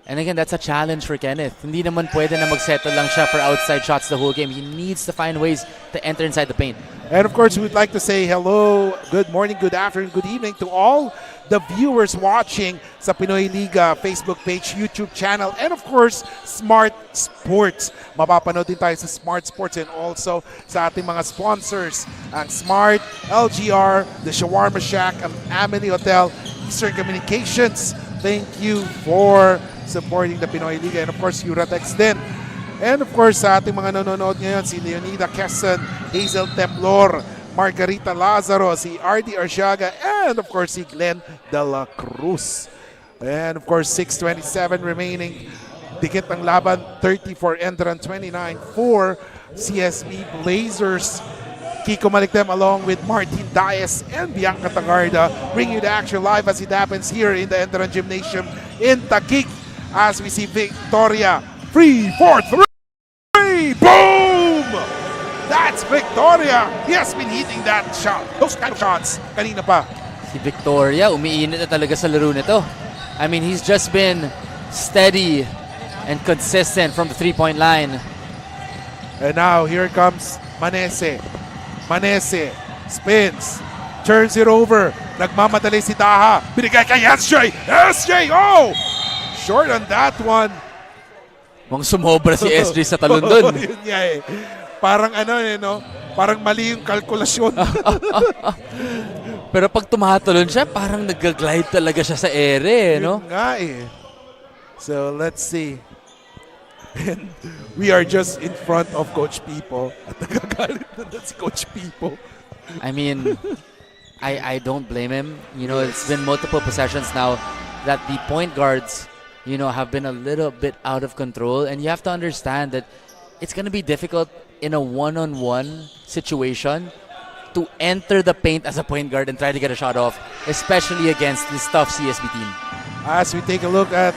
And again, that's a challenge for Kenneth. Hindi naman pwede na mag-settle lang siya for outside shots the whole game. He needs to find ways to enter inside the paint. And of course, we'd like to say hello, good morning, good afternoon, good evening to all the viewers watching sa Pinoyliga Facebook page, YouTube channel, and of course, Smart Sports. Mapapanood din tayo sa Smart Sports and also sa ating mga sponsors, ang Smart, LGR, the Shawarma Shack, ang Amelie Hotel, Eastern Communications. Thank you for supporting the Pinoyliga, and of course, Uratex din. And of course, sa ating mga nanonood ngayon, si Leonida Quezon, Hazel Temblor, Margarita Lazaro, si RD Arsiaga, and of course, si Glenn De La Cruz. And of course, 6:27 remaining. Dikit ang laban, 30 for Enderun, 29 for CSB Blazers. Kiko Malikdem along with Martin Dias and Bianca Tagarda bring you the action live as it happens here in the Enderun Gymnasium in Taguig. As we see Victoria, free for three. Boom! That's Victoria. He has been hitting that shot. Those kind of shots. Kanina pa. Si Victoria, umiinit na talaga sa laro nito. I mean, he's just been steady and consistent from the three-point line. And now, here comes Manese. Manese spins. Turns it over. Nagmamadali si Taha. Binigay kay SJ. SJ, oh! Short on that one. Mukhang sumobra si SJ sa talon dun. Yun nga eh. Parang no? Parang mali yung kalkulasyon. Pero pag tumatalon siya, parang nag-glide talaga siya sa ere, no? Yun nga eh. So, let's see. And we are just in front of Coach Pipo. At nagagalit na si Coach Pipo. I mean, I don't blame him. You know, it's been multiple possessions now that the point guards, you know, have been a little bit out of control. And you have to understand that it's going to be difficult in a one-on-one situation to enter the paint as a point guard and try to get a shot off, especially against this tough CSB team. As we take a look at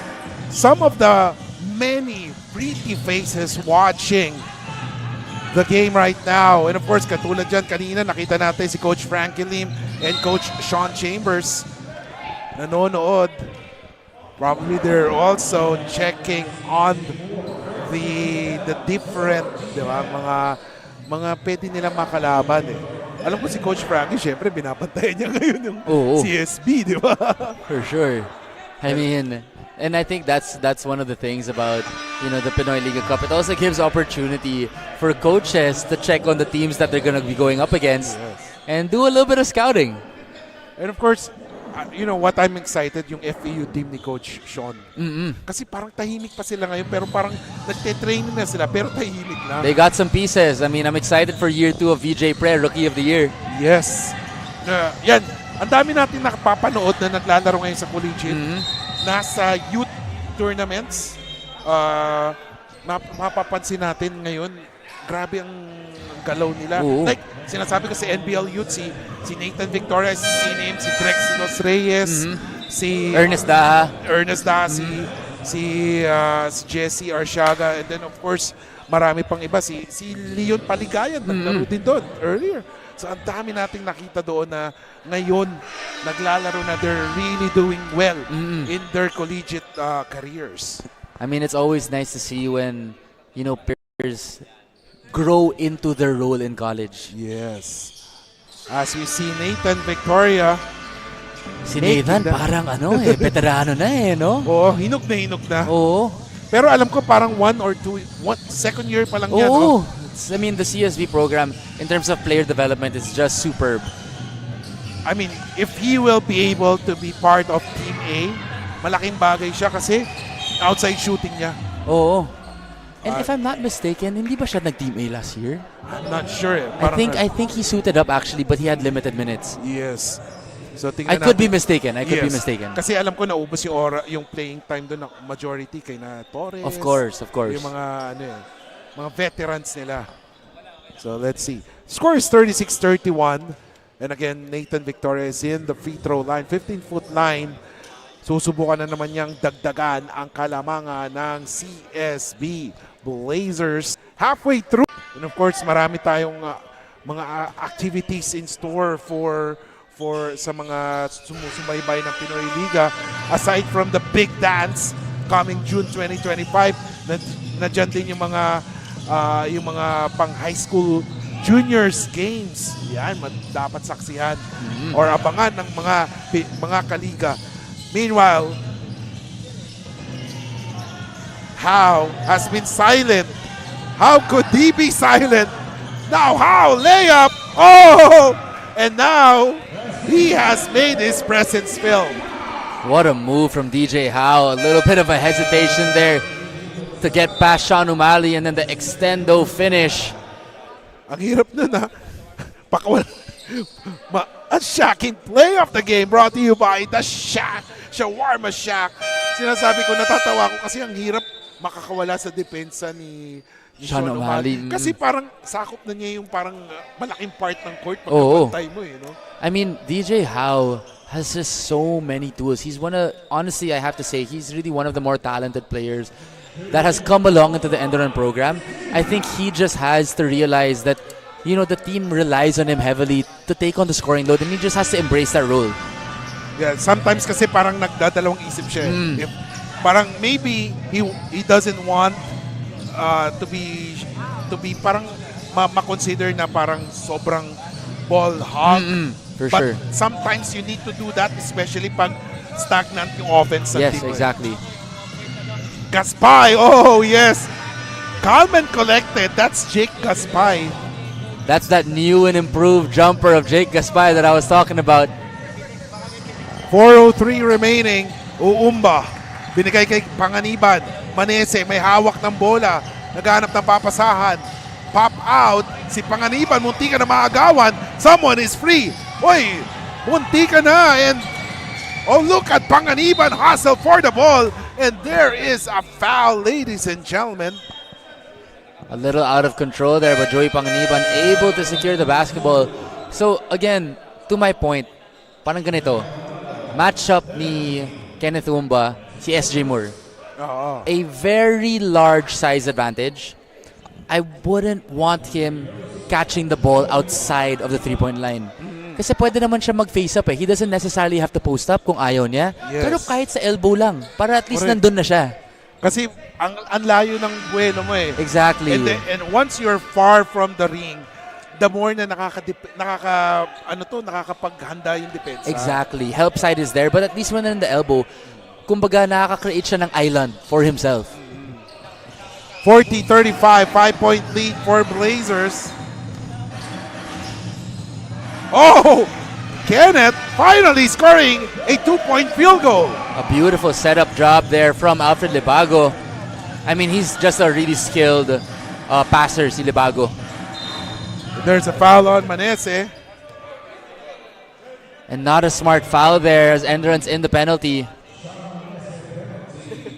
some of the many pretty faces watching the game right now. And of course, katulad dyan, kanina nakita natin si Coach Frankie Lim and Coach Sean Chambers nanonood. Probably they're also checking on the different, di ba, mga pwede nilang makalaban eh. Alam ko si Coach Frankie, syempre binabantayan niya ngayon yung CSB, di ba? For sure. I mean, and I think that's one of the things about, you know, the Pinoyliga Cup. It also gives opportunity for coaches to check on the teams that they're going to be going up against and do a little bit of scouting. And of course, you know what, I'm excited yung FAU team ni Coach Sean. Kasi parang tahimik pa sila ngayon pero parang nagte-training na sila pero tahimik na. They got some pieces. I mean, I'm excited for year 2 of VJ Pre, Rookie of the Year. Yes. Yan, ang dami natin nakapapanood na naglalaro ngayon sa collegiate. Nasa youth tournaments. Mapapansin natin ngayon, grabe ang galaw nila. Like, sinasabi ko si NBL Youth, si Nathan Victoria, si Drex Los Reyes, si Ernest Daha, si si Jesse Arsiaga, and then of course, marami pang iba. Si Leon Paligayan, naglaro din doon earlier. So ang dami nating nakita doon na ngayon naglalaro na, they're really doing well in their collegiate careers. I mean, it's always nice to see when, you know, players grow into their role in college. Yes. As we see Nathan Victoria. Si Nathan parang veterano na no? Oo, hinog na. Oo. Pero alam ko parang second year pa lang yan. Oo. I mean, the CSV program, in terms of player development, is just superb. I mean, if he will be able to be part of Team A, malaking bagay siya kasi outside shooting niya. Oo. And if I'm not mistaken, hindi ba siya nag-Team A last year? I'm not sure. I think he suited up actually, but he had limited minutes. Yes. So I could be mistaken. I could be mistaken. Kasi alam ko naubos yung playing time doon, majority kay na Torres. Of course. Yung mga mga veterans nila. So let's see. Score is 36-31. And again, Nathan Victoria is in the free throw line, 15-foot line. Susubukan na naman niyang dagdagan ang kalamangan ng CSB Blazers halfway through. And of course, marami tayong mga activities in store for sa mga sumusubaybay ng Pinoyliga. Aside from the big dance coming June 2025, nandiyan din yung mga pang high school juniors games. Yan, dapat saksihan or abangan ng mga kaliga. Meanwhile, How has been silent. How could he be silent? Now How, layup. Oh! And now he has made his presence felt. What a move from DJ How. A little bit of a hesitation there to get past Sean Umali, and then the extendo finish. Ang hirap nun ha. A shocking play of the game brought to you by the Shawarma Shack. Sinasabi ko, natatawa ko kasi ang hirap makakawala sa depensa ni Sean Umali. Kasi parang sakop na niya yung parang malaking part ng court pagkabantay mo eh. No? I mean, DJ How has just so many tools. He's honestly, I have to say, he's really one of the more talented players that has come along into the Enderun program. I think he just has to realize that, you know, the team relies on him heavily to take on the scoring load, and he just has to embrace that role. Yeah, sometimes kasi parang nagdadalawang isip siya. If, parang maybe he doesn't want to be parang ma-consider na parang sobrang ball hog. For But sure. sometimes you need to do that, especially pag stagnant yung offense. Yes, team. exactly. Gaspay, oh yes. Calm and collected, that's Jake Gaspay. That's that new and improved jumper of Jake Gaspay that I was talking about. 4:03 remaining. Uumba. Binigay kay Panganiban. Manese may hawak ng bola. Naghanap ng papasahan. Pop out. Si Panganiban munti ka na maagawan. Someone is free. Oy, munti ka na. And oh, look at Panganiban hustle for the ball. And there is a foul, ladies and gentlemen. A little out of control there, but Joey Panganiban able to secure the basketball. So again, to my point, parang ganito. Matchup ni Kenneth Umba, si SJ Moore. A very large size advantage. I wouldn't want him catching the ball outside of the three-point line. Kasi pwede naman siya mag-face up eh. He doesn't necessarily have to post up kung ayaw niya. Yes. Pero kahit sa elbow lang, para at least nandun na siya. Kasi ang layo ng buwelo mo eh. Exactly. And once you're far from the ring, the more na nakakapaghanda yung depensa. Exactly. Help side is there, but at least when in the elbow, kumbaga nakaka-create siya ng island for himself. 40-35, 5-point lead for Blazers. Oh! Kenneth finally scoring a 2-point field goal. A beautiful setup drop there from Alfred Libago. I mean, he's just a really skilled passer, si Libago. There's a foul on Manese. And not a smart foul there as Enderun's in the penalty.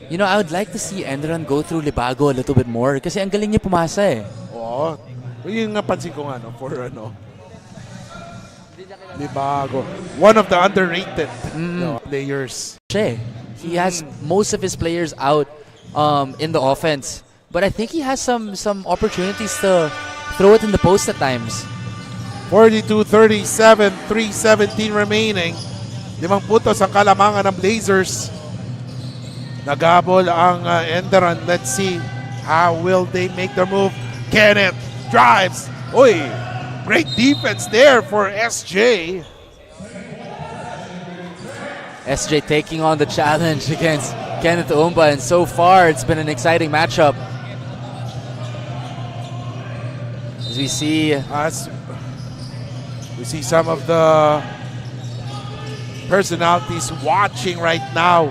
You know, I would like to see Enderun go through Libago a little bit more kasi ang galing niya pumasa eh. Oo. Yung napansin ko nga, no, for Libago. One of the underrated players. Siya eh. He has most of his players out in the offense. But I think he has some opportunities to throw it in the post at times. 42-37, 3:17 remaining. 5 puntos ang kalamangan ng Blazers. Nagabol ang Enderun. Let's see how will they make their move. Kenneth drives. Oy, great defense there for SJ. SJ taking on the challenge against Kenneth Umba, and so far it's been an exciting matchup. As we see some of the personalities watching right now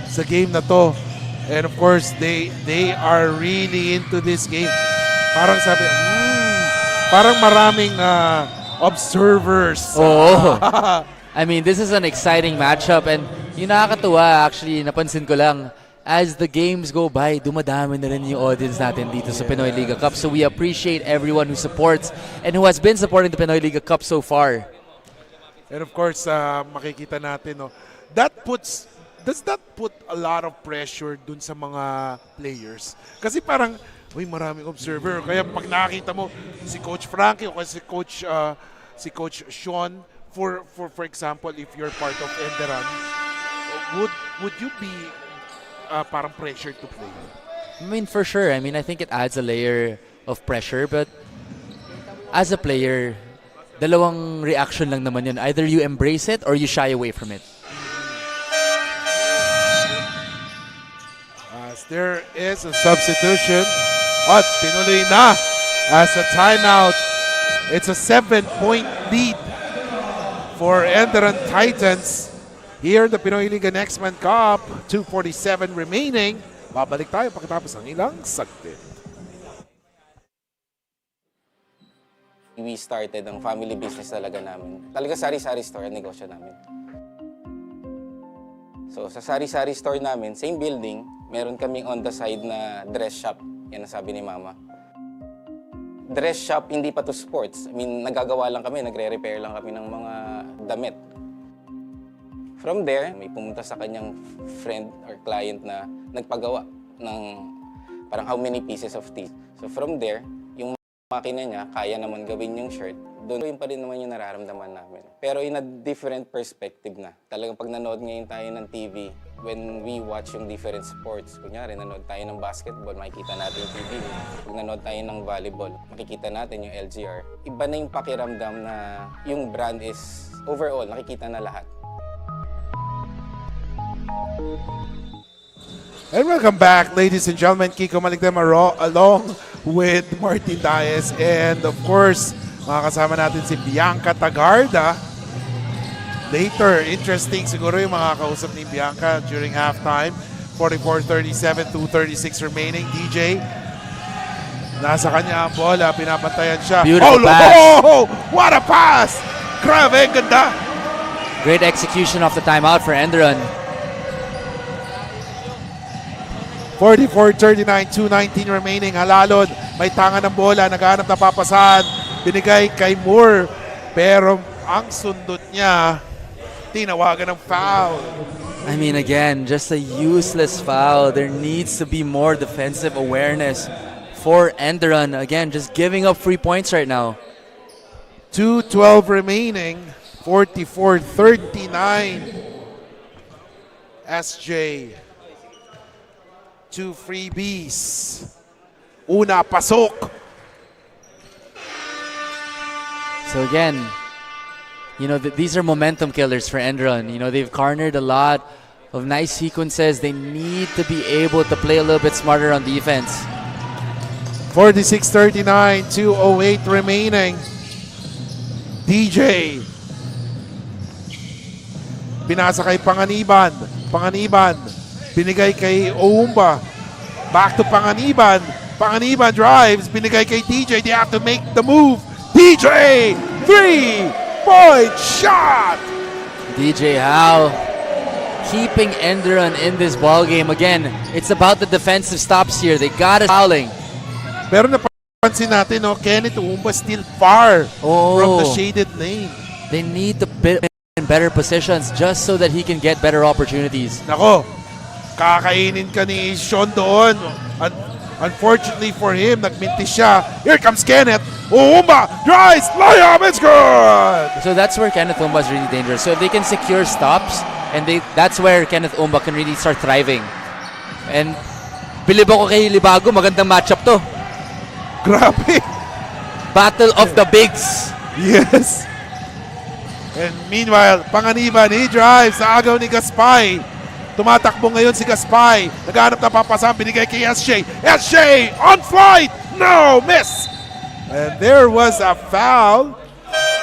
sa game na to. And of course, they are really into this game. Parang sabi, parang maraming observers. Oh. I mean, this is an exciting matchup, and yung nakakatuwa, actually, napansin ko lang, as the games go by, dumadami na rin yung audience natin dito sa Pinoyliga Cup. So we appreciate everyone who supports and who has been supporting the Pinoyliga Cup so far. And of course, makikita natin, no, does that put a lot of pressure dun sa mga players? Kasi parang, maraming observer. Kaya pag nakita mo si Coach Frankie o si Coach Sean, for example, if you're part of Enderun, would you be parang pressure to play? I mean, for sure. I mean, I think it adds a layer of pressure, but as a player, dalawang reaction lang naman yun. Either you embrace it or you shy away from it. As there is a substitution, at tinuloy na as a timeout. It's a 7-point lead for Enderun Titans. Here, the Pinoyliga Next Man Cup, 2:47 remaining. Babalik tayo pagkatapos ng ilang saglit. We started ang family business talaga namin. Talaga sari-sari store ang negosyo namin. So sa sari-sari store namin, same building, meron kaming on the side na dress shop. Yan ang sabi ni Mama. Dress shop, hindi pa to sports. I mean, nagagawa lang kami, nagre-repair lang kami ng mga damit. From there, may pumunta sa kanyang friend or client na nagpagawa ng parang how many pieces of teeth. So from there, yung makina niya, kaya naman gawin yung shirt. Doon pa rin naman yung nararamdaman namin. Pero in a different perspective na. Talagang pag nanood ngayon tayo ng TV, when we watch yung different sports, kunyari nanood tayo ng basketball, makikita natin yung TV. Pag nanood tayo ng volleyball, makikita natin yung LGR. Iba na yung pakiramdam na yung brand is overall, nakikita na lahat. And welcome back, ladies and gentlemen. Kiko Maligdem along with Martin Diaz. And of course, makakasama natin si Bianca Tagarda. Later, interesting siguro yung makakausap ni Bianca during halftime. 44-37, 2:36 remaining. DJ, nasa kanya ang bola, pinapantayan siya. Beautiful pass. Oh, what a pass! Grabe, ganda! Great execution of the timeout for Enderun. 44-39, 2:19 remaining. Halalod, may tangan ng bola, naghanap na papasahan. Binigay kay Moore. Pero ang sundot niya, tinawagan ng foul. I mean, again, just a useless foul. There needs to be more defensive awareness for Enderun. Again, just giving up free points right now. 2:12 remaining. 44-39. SJ. 2 freebies. Una, pasok. So again, you know, these are momentum killers for Enderun. You know, they've cornered a lot of nice sequences. They need to be able to play a little bit smarter on defense. 46-39, 2:08 remaining. DJ. Pinasa kay Panganiban. Panganiban. Binigay kay Oumba. Back to Panganiban. Panganiban drives. Binigay kay DJ. They have to make the move. DJ! 3-point shot! DJ Howe keeping Enderun in this ball game. Again, it's about the defensive stops here. They got it fouling. Pero napansin natin, no, Kenneth Oumba still far from the shaded lane. They need to better positions just so that he can get better opportunities. Nako, kakainin ka ni Sean doon. Unfortunately for him, nagmintis siya. Here comes Kenneth. Umba drives, layup, it's good! So that's where Kenneth Umba is really dangerous. So if they can secure stops, and that's where Kenneth Umba can really start thriving. And bilib ako kay Libago, magandang matchup to. Grabe. Battle of the Bigs. Yes. And meanwhile, Panganiban, he drives sa agaw ni Gaspay. Tumatakbo ngayon si Gaspay. Naghahanap na papasang binigay kay SJ. SJ on flight! No! Miss! And there was a foul.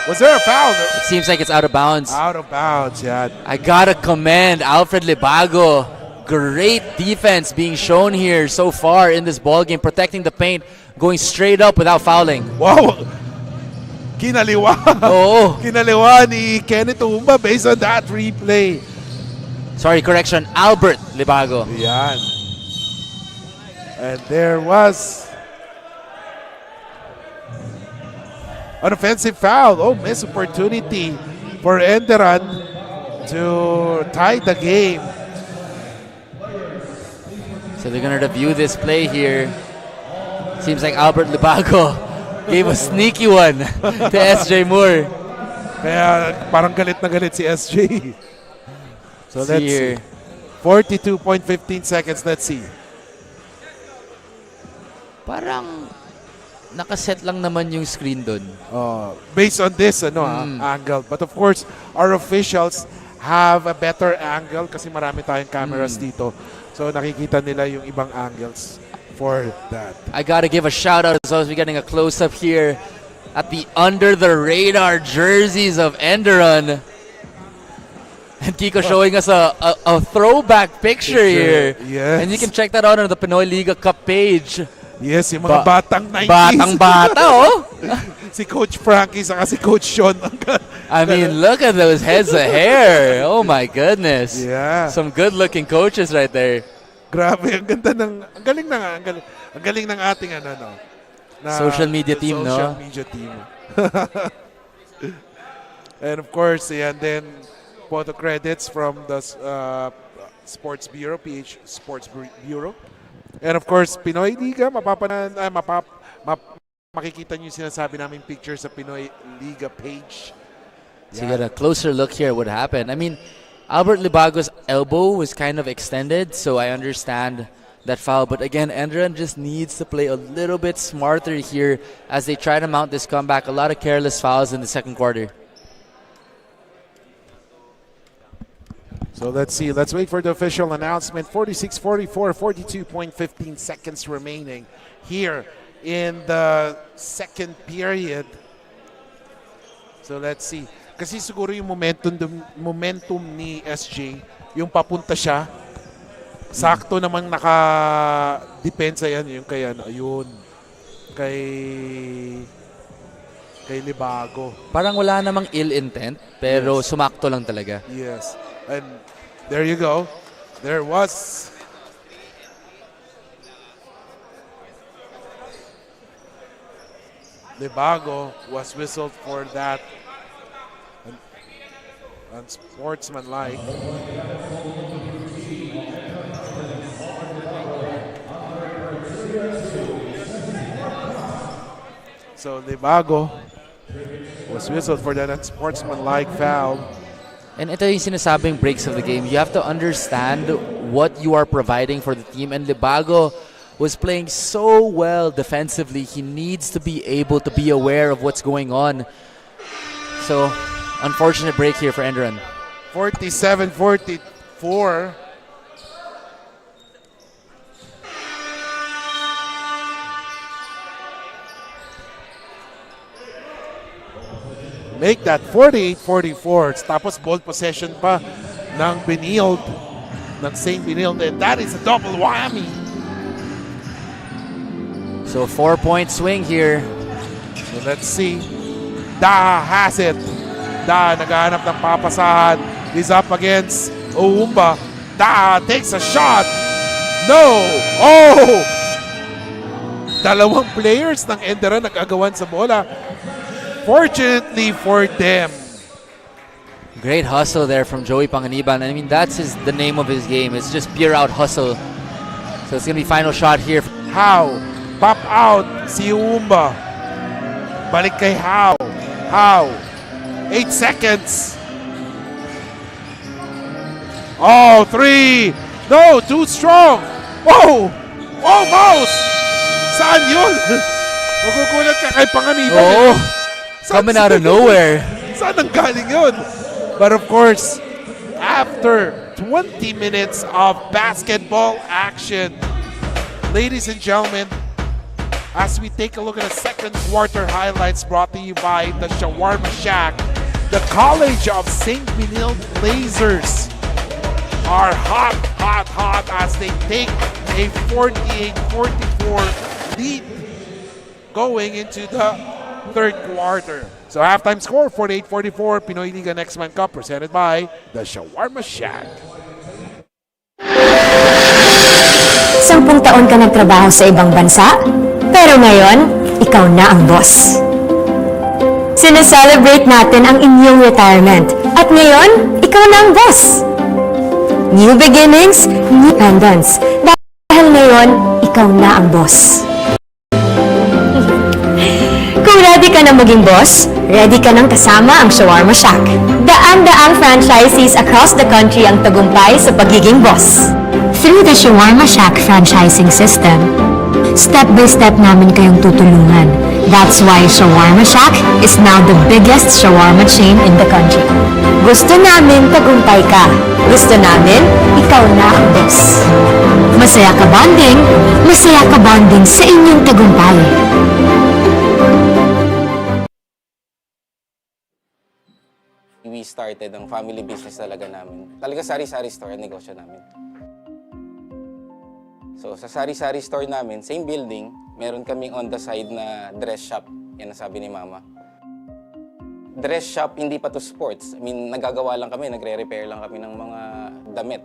Was there a foul? It seems like it's out of bounds. Out of bounds, yeah. I gotta commend Alfred Libago. Great defense being shown here so far in this ball game, protecting the paint, going straight up without fouling. Wow! Kinaliwa. Oo. Kinaliwa ni Kenneth Umba based on that replay. Sorry, correction, Albert Libago. Yan. And there was an offensive foul. Oh, missed opportunity for Enderun to tie the game. So they're gonna review this play here. Seems like Albert Libago gave a sneaky one to SJ Moore. Kaya parang galit na galit si SJ. So See let's here. see. 42.15 seconds. Let's see. Parang nakaset lang naman yung screen dun. Based on this angle. But of course, our officials have a better angle kasi marami tayong cameras dito. So nakikita nila yung ibang angles for that. I gotta give a shout out as well as we're getting a close up here at the under the radar jerseys of Enderun. And Kiko showing us a throwback picture here. Yes. And you can check that out on the Pinoyliga Cup page. Yes, yung mga batang 90s. Batang-bata, oh! Si Coach Frankie saka si Coach Sean. I mean, look at those heads of hair. Oh my goodness. Yeah. Some good-looking coaches right there. Grabe, ang ganda ng, ang galing na nga, ang galing ng ating Social media team, no? Social media team. And of course, and then photo credits from the Sports Bureau, PH Sports Bureau. And of course, Pinoyliga, makikita niyo yung sinasabi namin picture sa Pinoyliga page. So you got a closer look here at what happened. I mean, Albert Libago's elbow was kind of extended, so I understand that foul. But again, Enderun just needs to play a little bit smarter here as they try to mount this comeback. A lot of careless fouls in the second quarter. So let's see. Let's wait for the official announcement. 46-44, 42.15 seconds remaining here in the second period. So let's see. Kasi siguro yung momentum ni SJ, yung papunta siya, sakto namang naka-depensa yan, yung kay ayun, kay Libago. Parang wala namang ill intent, pero sumakto lang talaga. Yes. And there you go. There was Libago was whistled for that unsportsmanlike. So Libago was whistled for that unsportsmanlike foul. And ito yung sinasabing breaks of the game. You have to understand what you are providing for the team. And Libago was playing so well defensively. He needs to be able to be aware of what's going on. So, unfortunate break here for Enderun. 47-44. Make that 48-44. Tapos ball possession pa ng Benilde, ng St. Benilde. And that is a double whammy. So 4-point swing here. So let's see. Da has it. Da naghahanap ng papasahan. He's up against Oumba. Da takes a shot. No! Oh! Dalawang players ng Enderun nag-agawan sa bola. Fortunately for them, Great hustle there from Joey Panganiban. I mean, that's the name of his game. It's just pure out hustle. So it's gonna be final shot here. How? Pop out si Umba. Balik kay How. How? 8 seconds. Oh, 3. No, too strong. Whoa! Oh, mouse! Saan yun? Magugulat ka kay Panganiban. Oh, coming out of nowhere. Saan ang galing yun? But of course, after 20 minutes of basketball action, ladies and gentlemen, as we take a look at the second quarter highlights brought to you by the Shawarma Shack, the College of St. Benilde Blazers are hot as they take a 48-44 lead going into the third quarter. So halftime score, 48-44, Pinoyliga Next Man Cup presented by the Shawarma Shack. 10 taon ka nagtrabaho sa ibang bansa, pero ngayon, ikaw na ang boss. Sineselebrate natin ang inyong retirement, at ngayon, ikaw na ang boss. New beginnings, new independence. Dahil ngayon, ikaw na ang boss. Kung ready ka na maging boss, ready ka nang kasama ang Shawarma Shack. Daan-daang franchisees across the country ang tagumpay sa pagiging boss. Through the Shawarma Shack franchising system, step by step namin kayong tutulungan. That's why Shawarma Shack is now the biggest shawarma chain in the country. Gusto namin tagumpay ka. Gusto namin, ikaw na ang boss. Masaya ka bonding sa inyong tagumpay. We started ang family business talaga namin. Talaga sari-sari store ang negosyo namin. So sa sari-sari store namin, same building, meron kaming on the side na dress shop. Yan ang sabi ni Mama. Dress shop, hindi pa to sports. I mean, nagagawa lang kami, nagre-repair lang kami ng mga damit.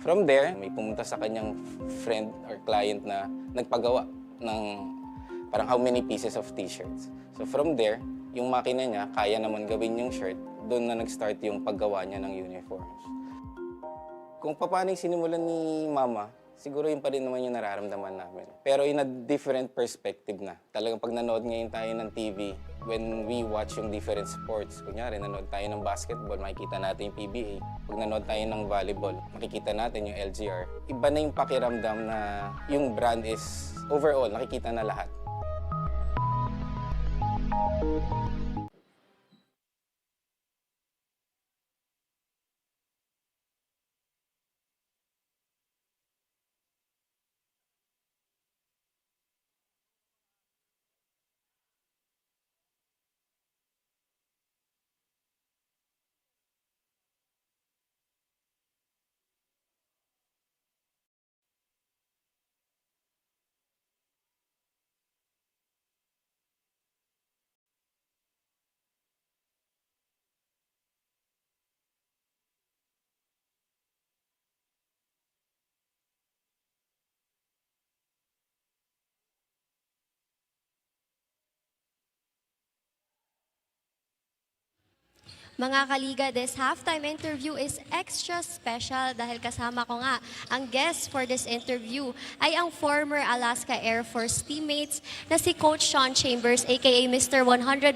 From there, may pumunta sa kanyang friend or client na nagpagawa ng parang how many pieces of t-shirts. So from there, yung makina niya, kaya naman gawin yung shirt, doon na nag-start yung paggawa niya ng uniforms. Kung paano yung sinimulan ni Mama, siguro yun pa rin naman yung nararamdaman namin. Pero in a different perspective na. Talagang pag nanood ngayon tayo ng TV, when we watch yung different sports, kunyari nanood tayo ng basketball, makikita natin yung PBA. Pag nanood tayo ng volleyball, makikita natin yung LGR. Iba na yung pakiramdam na yung brand is overall, nakikita na lahat. Mga kaliga, this halftime interview is extra special dahil kasama ko nga ang guest for this interview ay ang former Alaska Air Force teammates na si Coach Sean Chambers aka Mr. 100%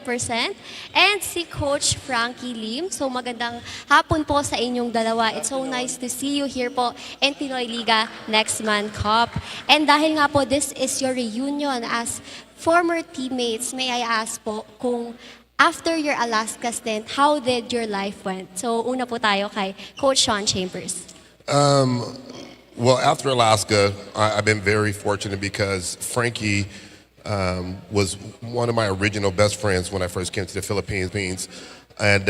and si Coach Frankie Lim. So magandang hapon po sa inyong dalawa. It's so nice to see you here po in Pinoyliga Next Man Cup. And dahil nga po this is your reunion as former teammates, may I ask po kung after your Alaska stint, how did your life went? So, una po tayo kay Coach Sean Chambers. Well, after Alaska, I've been very fortunate because Frankie was one of my original best friends when I first came to the Philippines. And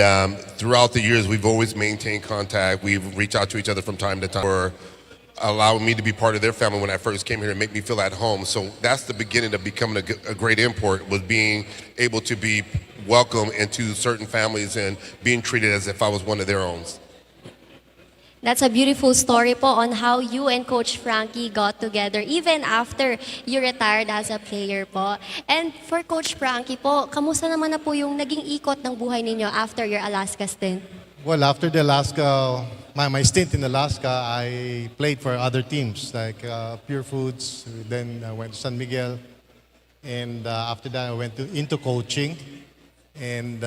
throughout the years, we've always maintained contact. We've reached out to each other from time to time for allowing me to be part of their family when I first came here and make me feel at home. So that's the beginning of becoming a great import, was being able to be welcome into certain families and being treated as if I was one of their own. That's a beautiful story po on how you and Coach Frankie got together even after you retired as a player po. And for Coach Frankie po, kamusta naman na po yung naging ikot ng buhay ninyo after your Alaska stint? Well, after the Alaska, my stint in Alaska, I played for other teams like Pure Foods. Then I went to San Miguel, and after that I went into coaching. And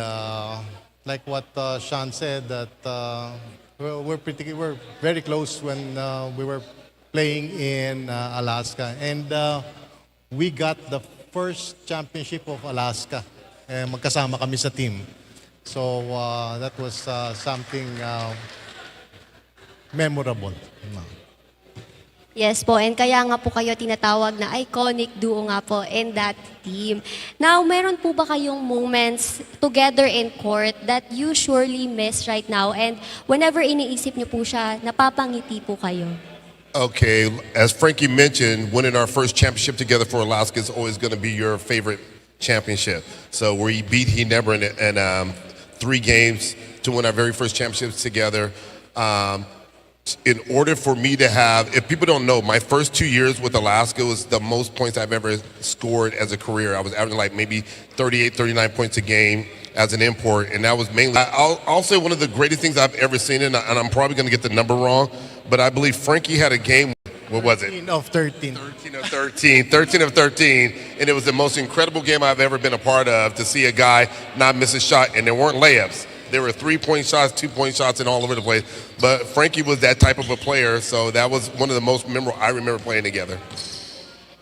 like what Sean said, that we're very close when we were playing in Alaska, and we got the first championship of Alaska. Magkasama kami sa team. So that was something memorable. Yes po, and kaya nga po kayo tinatawag na iconic duo nga po in that team. Now, meron po ba kayong moments together in court that you surely miss right now, and whenever iniisip niyo po siya, napapangiti po kayo? Okay, as Frankie mentioned, winning our first championship together for Alaska is always going to be your favorite championship. So we beat Enderun in 3 games to win our very first championships together. In order for me to have, if people don't know, my first 2 years with Alaska was the most points I've ever scored as a career. I was averaging like maybe 38, 39 points a game as an import, and that was mainly, I'll say one of the greatest things I've ever seen, and I'm probably going to get the number wrong, but I believe Frankie had a game, what was it? 13 of 13. 13 of 13, and it was the most incredible game I've ever been a part of, to see a guy not miss a shot, and there weren't layups. There were 3-point shots, 2-point shots, and all over the place. But Frankie was that type of a player, so that was one of the most memorable I remember playing together.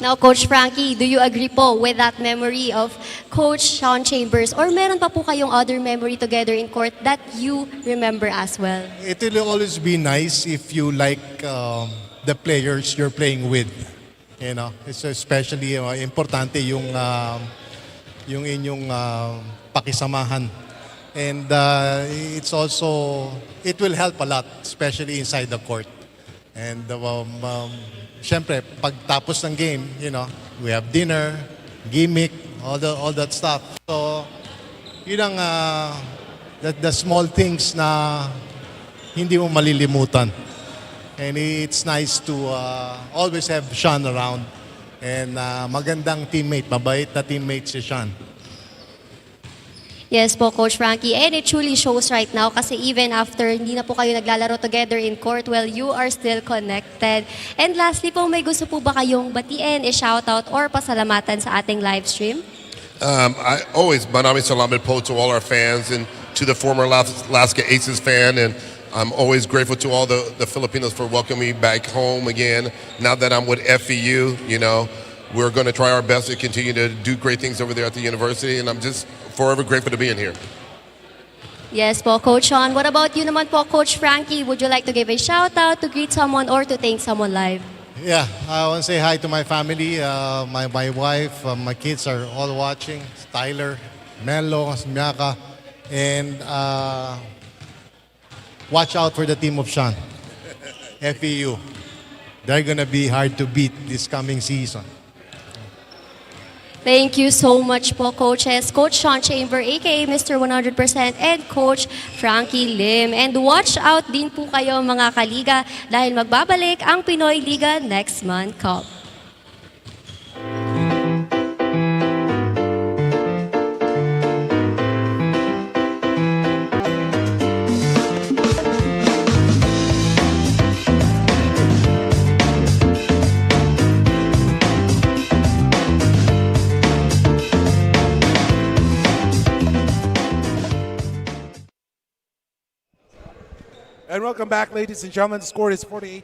Now, Coach Frankie, do you agree po with that memory of Coach Sean Chambers? Or meron pa po kayong other memory together in court that you remember as well? It will always be nice if you like the players you're playing with. You know, it's especially importante yung inyong pakisamahan. And it's also, it will help a lot, especially inside the court. And syempre, pagtapos ng game, you know, we have dinner, gimmick, all that stuff. So, yun ang the small things na hindi mo malilimutan. And it's nice to always have Sean around. And magandang teammate, mabait na teammate si Sean. Yes po, Coach Frankie. And it truly shows right now kasi even after hindi na po kayo naglalaro together in court, well, you are still connected. And lastly po, may gusto po ba kayong batiin, i-shoutout, or pasalamatan sa ating live stream? I always, Manami Salamat po to all our fans and to the former Alaska Aces fan, and I'm always grateful to all the Filipinos for welcoming me back home again. Now that I'm with FEU, you know, we're going to try our best to continue to do great things over there at the university, and I'm just forever grateful to be in here. Yes po, Coach Sean. What about you naman po, Coach Frankie? Would you like to give a shout out, to greet someone, or to thank someone live? Yeah, I want to say hi to my family, my wife, my kids are all watching. Tyler, Melo, Miaka, and watch out for the team of Sean, FEU. They're gonna be hard to beat this coming season. Thank you so much po, coaches. Coach Sean Chamber, aka Mr. 100%, and Coach Frankie Lim. And watch out din po kayo mga kaliga dahil magbabalik ang Pinoyliga next month Cup. And welcome back, ladies and gentlemen. The score is 48-44.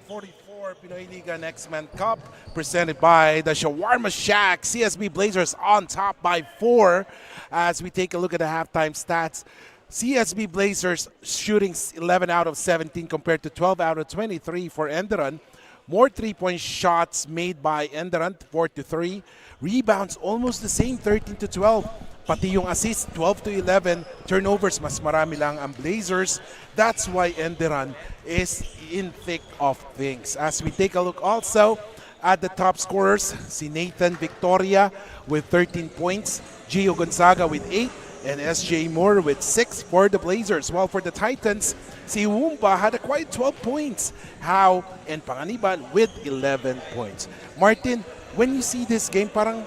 Pinoyliga Next Man Cup, presented by the Shawarma Shack. CSB Blazers on top by 4. As we take a look at the halftime stats, CSB Blazers shooting 11 out of 17 compared to 12 out of 23 for Enderun. More 3-point shots made by Enderun, 4-3. Rebounds almost the same, 13-12. Pati yung assist, 12-11. Turnovers, mas marami lang ang Blazers. That's why Enderun is in thick of things. As we take a look also at the top scorers, si Nathan Victoria with 13 points, Gio Gonzaga with 8, And SJ Moore with 6 for the Blazers. While for the Titans, si Wumba had a quiet 12 points. How and Panganiban with 11 points. Martin, when you see this game, parang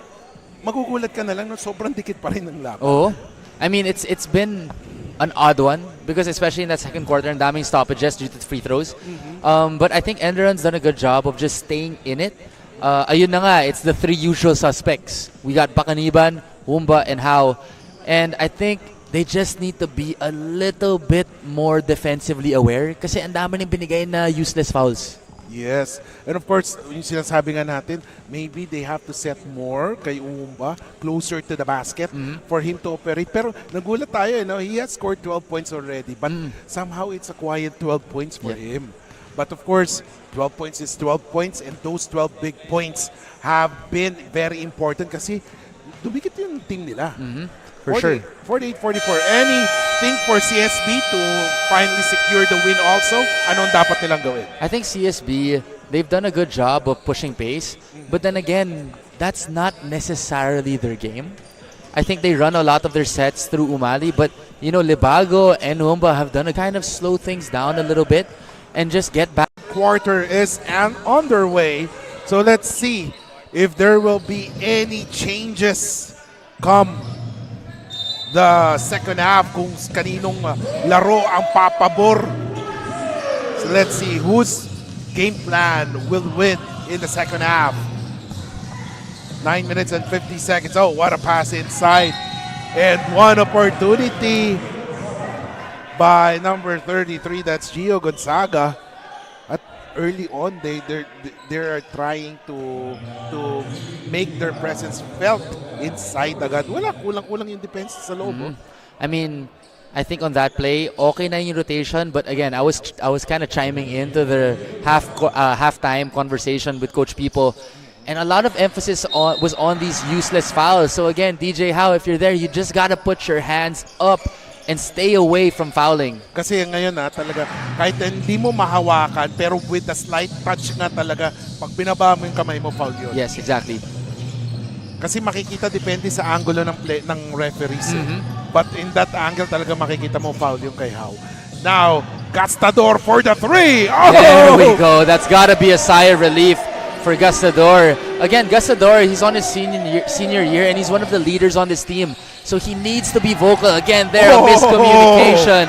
magugulat ka na lang na sobrang dikit pa rin ng laban. Oh, I mean, it's been an odd one because especially in that second quarter, and daming stoppages due to free throws. But I think Enderun's done a good job of just staying in it. Ayun na nga, it's the 3 usual suspects. We got Pakaniban, Wumba, and How. And I think they just need to be a little bit more defensively aware kasi ang dami nang binigay na useless fouls. Yes. And of course, yung sinasabi nga natin, maybe they have to set more kay Wumba closer to the basket for him to operate. Pero nagulat tayo, he has scored 12 points already. But somehow it's a quiet 12 points for him. But of course, 12 points is 12 points and those 12 big points have been very important kasi dumikit yung team nila. For sure. 48-44. Anything for CSB to finally secure the win also? Anong dapat nilang gawin? I think CSB, they've done a good job of pushing pace. But then again, that's not necessarily their game. I think they run a lot of their sets through Umali. But, Libago and Wumba have done a kind of slow things down a little bit and just get back. Quarter is underway. So let's see if there will be any changes come the second half kung kaninong laro ang papabor. So let's see whose game plan will win in the second half. 9 minutes and 50 seconds. Oh, what a pass inside. And one opportunity by number 33. That's Gio Gonzaga. At early on, they're trying to make their presence felt inside agad. Wala, kulang-kulang yung defense sa loob. I mean, I think on that play, okay na yung rotation. But again, I was kind of chiming into the halftime conversation with Coach People. And a lot of emphasis was on these useless fouls. So again, DJ Howe, if you're there, you just got to put your hands up and stay away from fouling. Kasi ngayon talaga, kahit hindi mo mahawakan, pero with the slight touch nga talaga, pag binaba mo yung kamay mo, foul yun. Yes, exactly. Kasi makikita depende sa angulo ng referees. But in that angle talaga makikita mo foul yung kay Howe. Now, Gastador for the 3! Oh! There we go. That's got to be a sigh of relief for Gastador. Again, Gastador, he's on his senior year and he's one of the leaders on this team. So he needs to be vocal. Again, there, a miscommunication.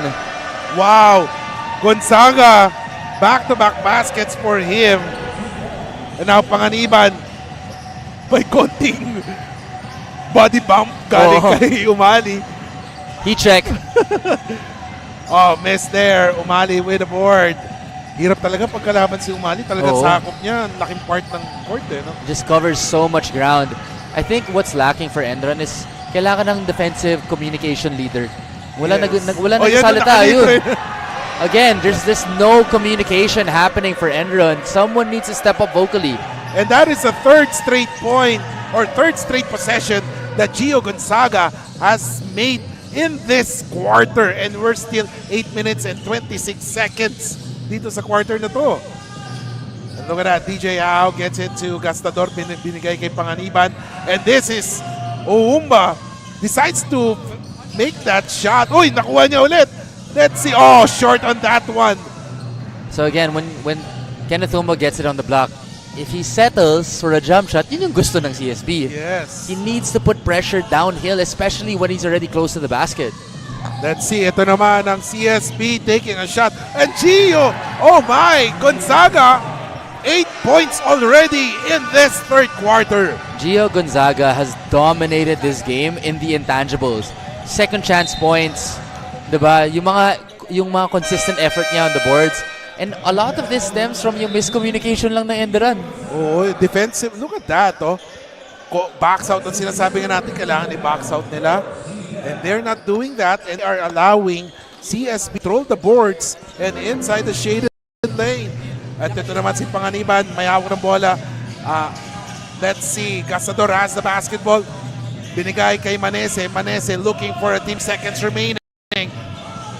Wow! Gonzaga, back-to-back baskets for him. And now Panganiban, may konting body bump galing kay Umali. He check. Miss there. Umali with the board. Hirap talaga pagkalaban si Umali. Talagang sakop niya. Laking part ng court no? Just covers so much ground. I think what's lacking for Enderun is kailangan ng defensive communication leader. Wala nagsalita. Again, there's no communication happening for Enderun. Someone needs to step up vocally. And that is the third straight point or third straight possession that Gio Gonzaga has made in this quarter. And we're still 8 minutes and 26 seconds dito sa quarter na to. And look at that. DJ Howe gets it to Gastador. Binigay kay Panganiban. And this is Wumba decides to make that shot. Uy, nakuha niya ulit. Let's see. Oh, short on that one. So again, when Kenneth Wumba gets it on the block, if he settles for a jump shot, yun yung gusto ng CSB. Yes. He needs to put pressure downhill, especially when he's already close to the basket. Let's see. Ito naman ang CSB taking a shot. And Gio, oh my, Gonzaga, 8 points already in this third quarter. Gio Gonzaga has dominated this game in the intangibles. Second chance points, diba? Yung mga consistent effort niya on the boards. And a lot of this stems from yung miscommunication lang ng Enderun. Oh, defensive. Look at that, Box out ang sinasabi nga natin, kailangan i-box out nila. And they're not doing that and are allowing CSB to control the boards and inside the shaded lane. At ito naman si Panganiban, may hawak ng bola. Let's see, Gastador has the basketball. Binigay kay Manese. Manese looking for a team seconds remaining.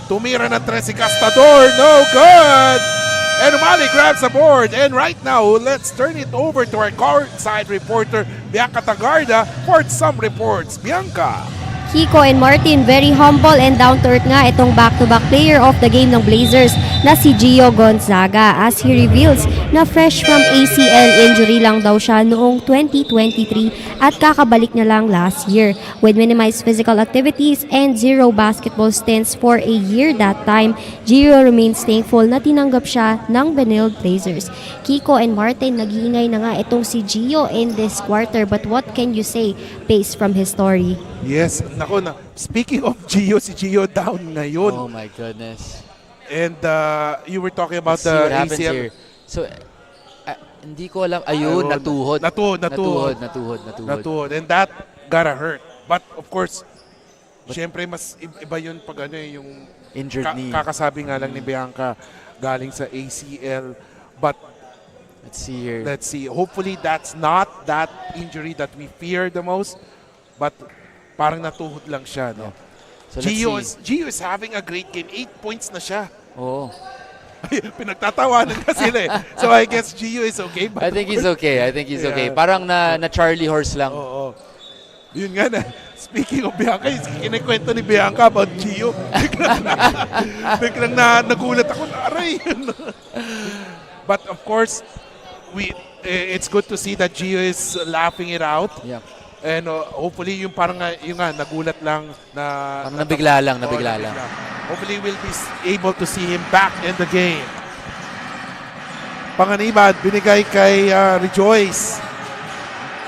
Tumira ng 3 si Gastador. No good! And Umali grabs the board. And right now, let's turn it over to our courtside reporter, Bianca Tagarda, for some reports. Bianca. Kiko and Martin, very humble and down-to-earth nga itong back-to-back player of the game ng Blazers na si Gio Gonzaga as he reveals na fresh from ACL injury lang daw siya noong 2023 at kakabalik niya lang last year. With minimized physical activities and 0 basketball stints for a year that time, Gio remains thankful na tinanggap siya ng Benilde Blazers. Kiko and Martin, nag-iingay na nga itong si Gio in this quarter, but what can you say based from his story? Yes, nako na. Speaking of Gio, si Gio down ngayon. Oh my goodness. And you were talking about Let's see what the happens ACL. here. So, hindi ko alam. Ayun, natuhod. Natuhod. And that gotta hurt. But of course, syempre mas iba yun pag ano yung Injured knee. kakasabi nga lang ni Bianca galing sa ACL. But Let's see here. let's see. Hopefully that's not that injury that we fear the most. But parang natuhod lang siya, no? So let's see. Gio is having a great game. 8 points na siya. Oh. Pinagtatawanan ka sila eh. So I guess Gio is okay. But I think he's okay. Yeah. Parang na Charlie horse lang. Oo. Yun nga na. Speaking of Bianca, kinikwento ni Bianca about Gio. Biglang nagulat ako na aray. But of course, it's good to see that Gio is laughing it out. Yeah. And hopefully yung parang yung nga nagulat lang na Parang nabigla lang. Hopefully we'll be able to see him back in the game. Panganiban binigay kay Rejoice.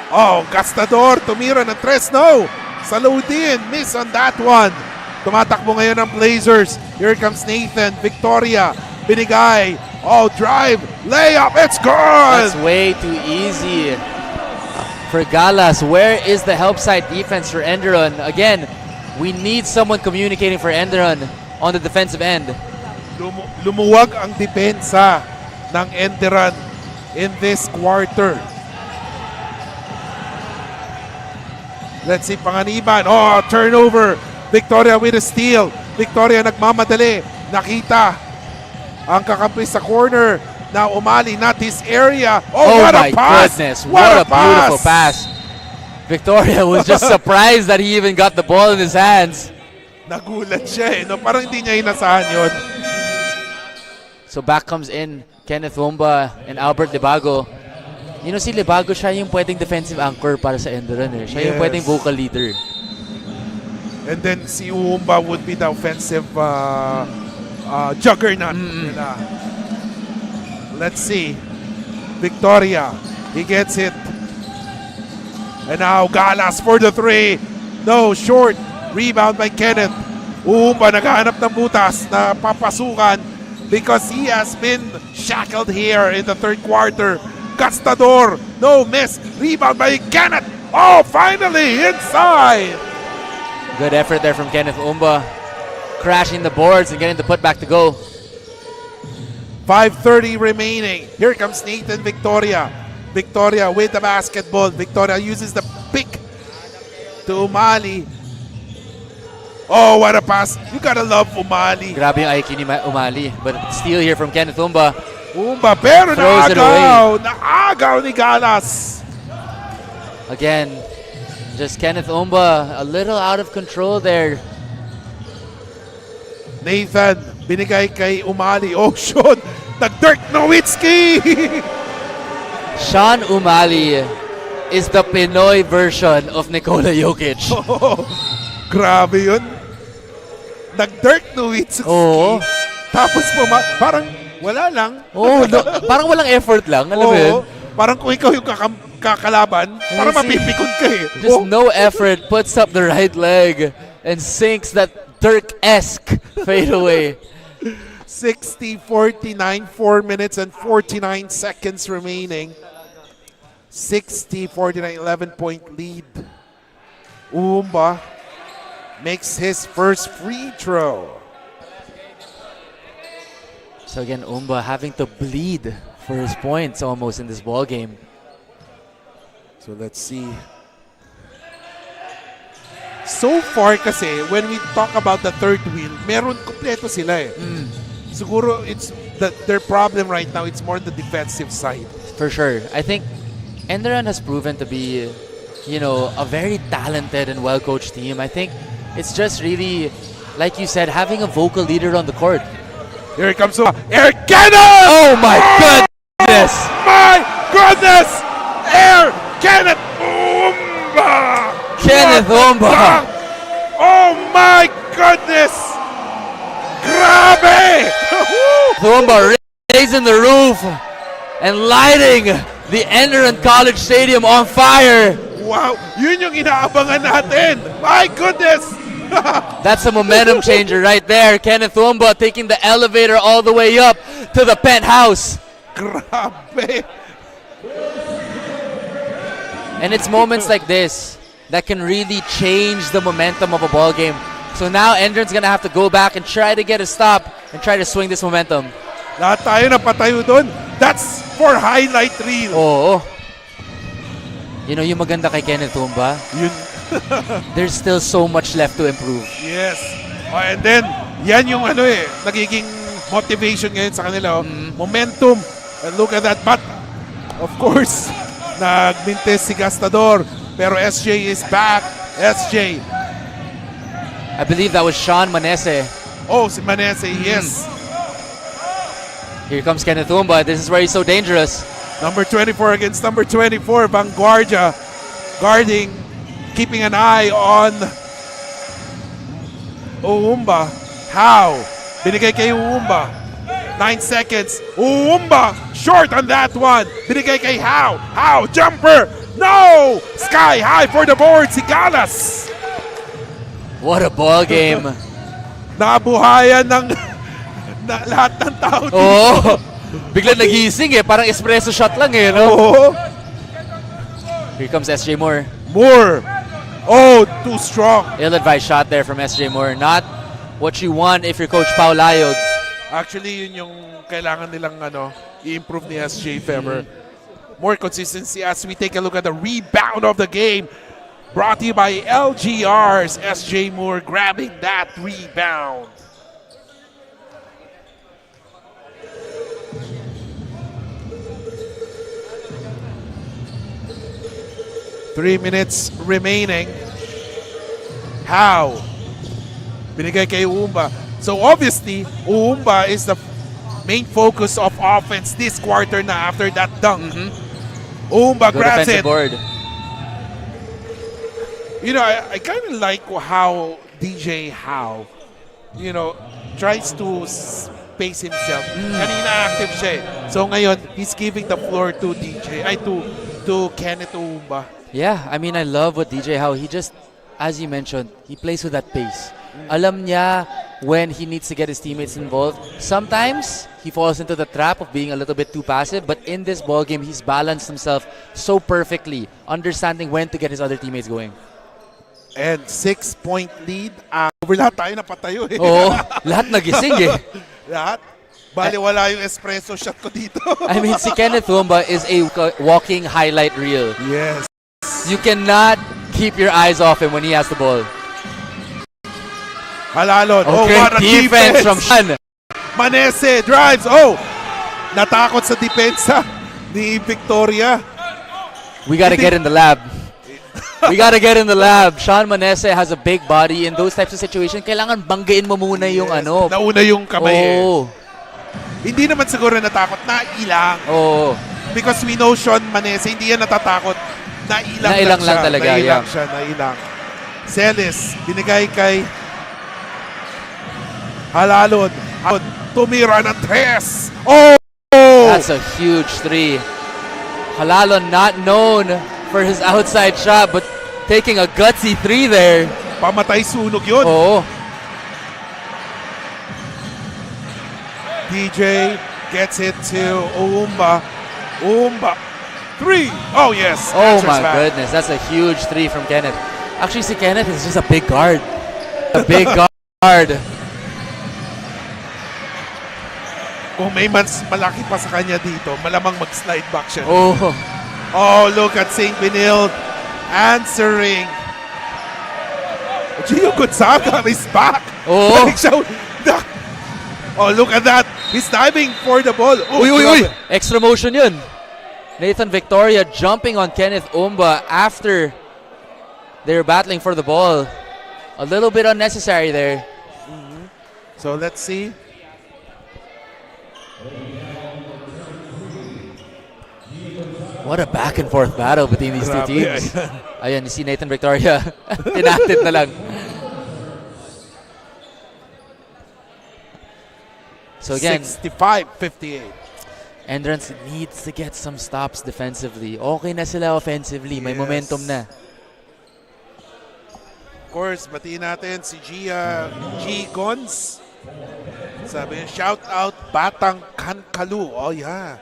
Oh, Gastador tumira ng 3. No. Saludin, miss on that one. Tumatakbo ngayon ang Blazers. Here comes Nathan, Victoria, binigay. Oh, drive, layup, it's good! That's way too easy for Galas. Where is the help side defense for Enderun? Again, we need someone communicating for Enderun on the defensive end. Lumuwag ang depensa ng Enderun in this quarter. Let's see, Panganiban. Oh, turnover. Victoria with a steal. Victoria nagmamadali. Nakita ang kakampi sa corner na umali, not his area. Oh, what my a pass! goodness. What a beautiful pass. Victoria was just surprised that he even got the ball in his hands. Nagulat siya eh. No? Parang hindi niya inasahan yun. So back comes in Kenneth Womba and Albert Libago. You know, si Libago, siya yung pwedeng defensive anchor para sa Enderun. Siya yung Yes. pwedeng vocal leader. And then si Uumba would be the offensive juggernaut nila. Let's see. Victoria. He gets it. And now Galas for the 3. No, short. Rebound by Kenneth. Uumba naghahanap ng butas na papasukan because he has been shackled here in the third quarter. Gastador. No miss. Rebound by Kenneth. Oh, finally inside. Good effort there from Kenneth Umba. Crashing the boards and getting the putback to go. 5:30 remaining. Here comes Nathan Victoria. Victoria with the basketball. Victoria uses the pick to Umali. Oh, what a pass. You gotta love Umali. Grabe yung IQ ni Umali. But steal here from Kenneth Umba. Umba, pero Throws it naagaw ni Galas. Again, just Kenneth Umba a little out of control there. Nathan, binigay kay Umali. Oh, shoot. Nag-Dirk Nowitzki. Sean Umali is the Pinoy version of Nikola Jokic. Oh, grabe yun. Nag-Dirk Nowitzki. Oo. Tapos parang wala lang. Oh, no, parang walang effort lang. Alam mo yun? Parang kung ikaw yung kakalaban, parang see. mapipikon ka eh. Just no effort, puts up the right leg and sinks that Dirk-esque fadeaway. 60-49, 4 minutes and 49 seconds remaining. 60-49, 11-point lead. Umba makes his first free throw. So again, Umba having to bleed for his points almost in this ball game. So let's see. So far kasi, when we talk about the third wheel, meron kompleto sila eh. Siguro it's their problem right now, it's more the defensive side. For sure. I think Enderun has proven to be you know, a very talented and well-coached team. I think it's just really, like you said, having a vocal leader on the court. Here it comes. Eric Kenneth! Oh my goodness! My goodness! Air Kenneth Umba! Kenneth Umba! Oh my goodness! Grabe! Umba raising the roof and lighting the Enderun College Stadium on fire. Wow! Yun yung inaabangan natin! My goodness! That's a momentum changer right there. Kenneth Umba taking the elevator all the way up to the penthouse. Grabe! And it's moments like this that can really change the momentum of a ball game. So now Enderun's gonna have to go back and try to get a stop and try to swing this momentum. Lahat tayo napatayo doon. That's for highlight reel. Oo. You know, yung maganda kay Kenneth Umba, Yun. there's still so much left to improve. Yes. Oh, and then, yan yung nagiging motivation ngayon sa kanila. Momentum. And look at that. But, of course, nagmintes si Gastador. Pero SJ is back. SJ. I believe that was Sean Manese. Oh, si Manese, yes. Here comes Kenneth Umba. This is where he's so dangerous. Number 24 against number 24. Vanguardia guarding, keeping an eye on Uumba. How? Binigay kay Uumba. 9 seconds. Uumba short on that one. Binigay kay How. How? Jumper. No! Sky high for the board. Si Galas. What a ball game. Nabuhayan ng lahat ng tao dito. Oo. Bigla nagising parang espresso shot lang no? Oo. Here comes SJ Moore. Moore. Oh, too strong. Ill-advised shot there from SJ Moore. Not what you want if you're Coach Pau Layog. Actually, yun yung kailangan nilang i-improve ni SJ if ever. More consistency as we take a look at the rebound of the game. Brought to you by LGR's SJ Moore grabbing that rebound. Three minutes remaining. How? Binigay kay Uumba. So obviously, Uumba is the main focus of offense this quarter na after that dunk. Uumba Good grabs offensive it. board. You know, I kind of like how DJ How, tries to space himself. Kanina active siya So ngayon, he's giving the floor to to Kenneth Uumba. Yeah, I mean, I love what DJ How, he just, as you mentioned, he plays with that pace. Alam niya when he needs to get his teammates involved. Sometimes, he falls into the trap of being a little bit too passive, but in this ball game, he's balanced himself so perfectly, understanding when to get his other teammates going. And 6-point lead. Over lahat tayo napatayo Oo, lahat nagising Lahat. Bali wala yung espresso shot ko dito. I mean, si Kenneth Umba is a walking highlight reel. Yes. You cannot keep your eyes off him when he has the ball. Halalon. Okay, what a defense from Sean. Manese drives. Oh! Natakot sa depensa ni Victoria. We gotta get in the lab. We gotta get in the lab. Sean Manese has a big body. In those types of situations, kailangan banggain mo muna yung Nauna yung kamay Oh. Hindi naman siguro natakot. Nailang. Oh. Because we know Sean Manese, hindi yan natatakot. Nailang lang talaga. Nailang siya. Nailang. Celis, binigay kay Halalon. Tumira ng tres. Oh! That's a huge three. Halalon not known for his outside shot, but taking a gutsy three there. Pamatay sunog yun. Oh. DJ gets it to Uumba. Uumba. Three. Oh, yes. Oh Answers my back. goodness. That's a huge three from Kenneth. Actually, si Kenneth is just a big guard. A big guard. Kung may mas malaki pa sa kanya dito, malamang mag-slide back siya. Oh. Oh, look at St. Benilde answering. Gio Gonzaga is back. Oh. Balik siya. Oh, look at that. He's diving for the ball. Oh, Uy. Extra motion yun. Nathan Victoria jumping on Kenneth Umba after They're battling for the ball. A little bit unnecessary there. So let's see. What a back and forth battle between these two Grabe, teams. Ayan, si Nathan Victoria. Inactive na lang. So again, 65-58. Enderun needs to get some stops defensively. Okay na sila offensively. May Yes. momentum na. Of course, batiin natin si G. Gons. Sabi niya, shout out Batang Kankalu. Oh yeah.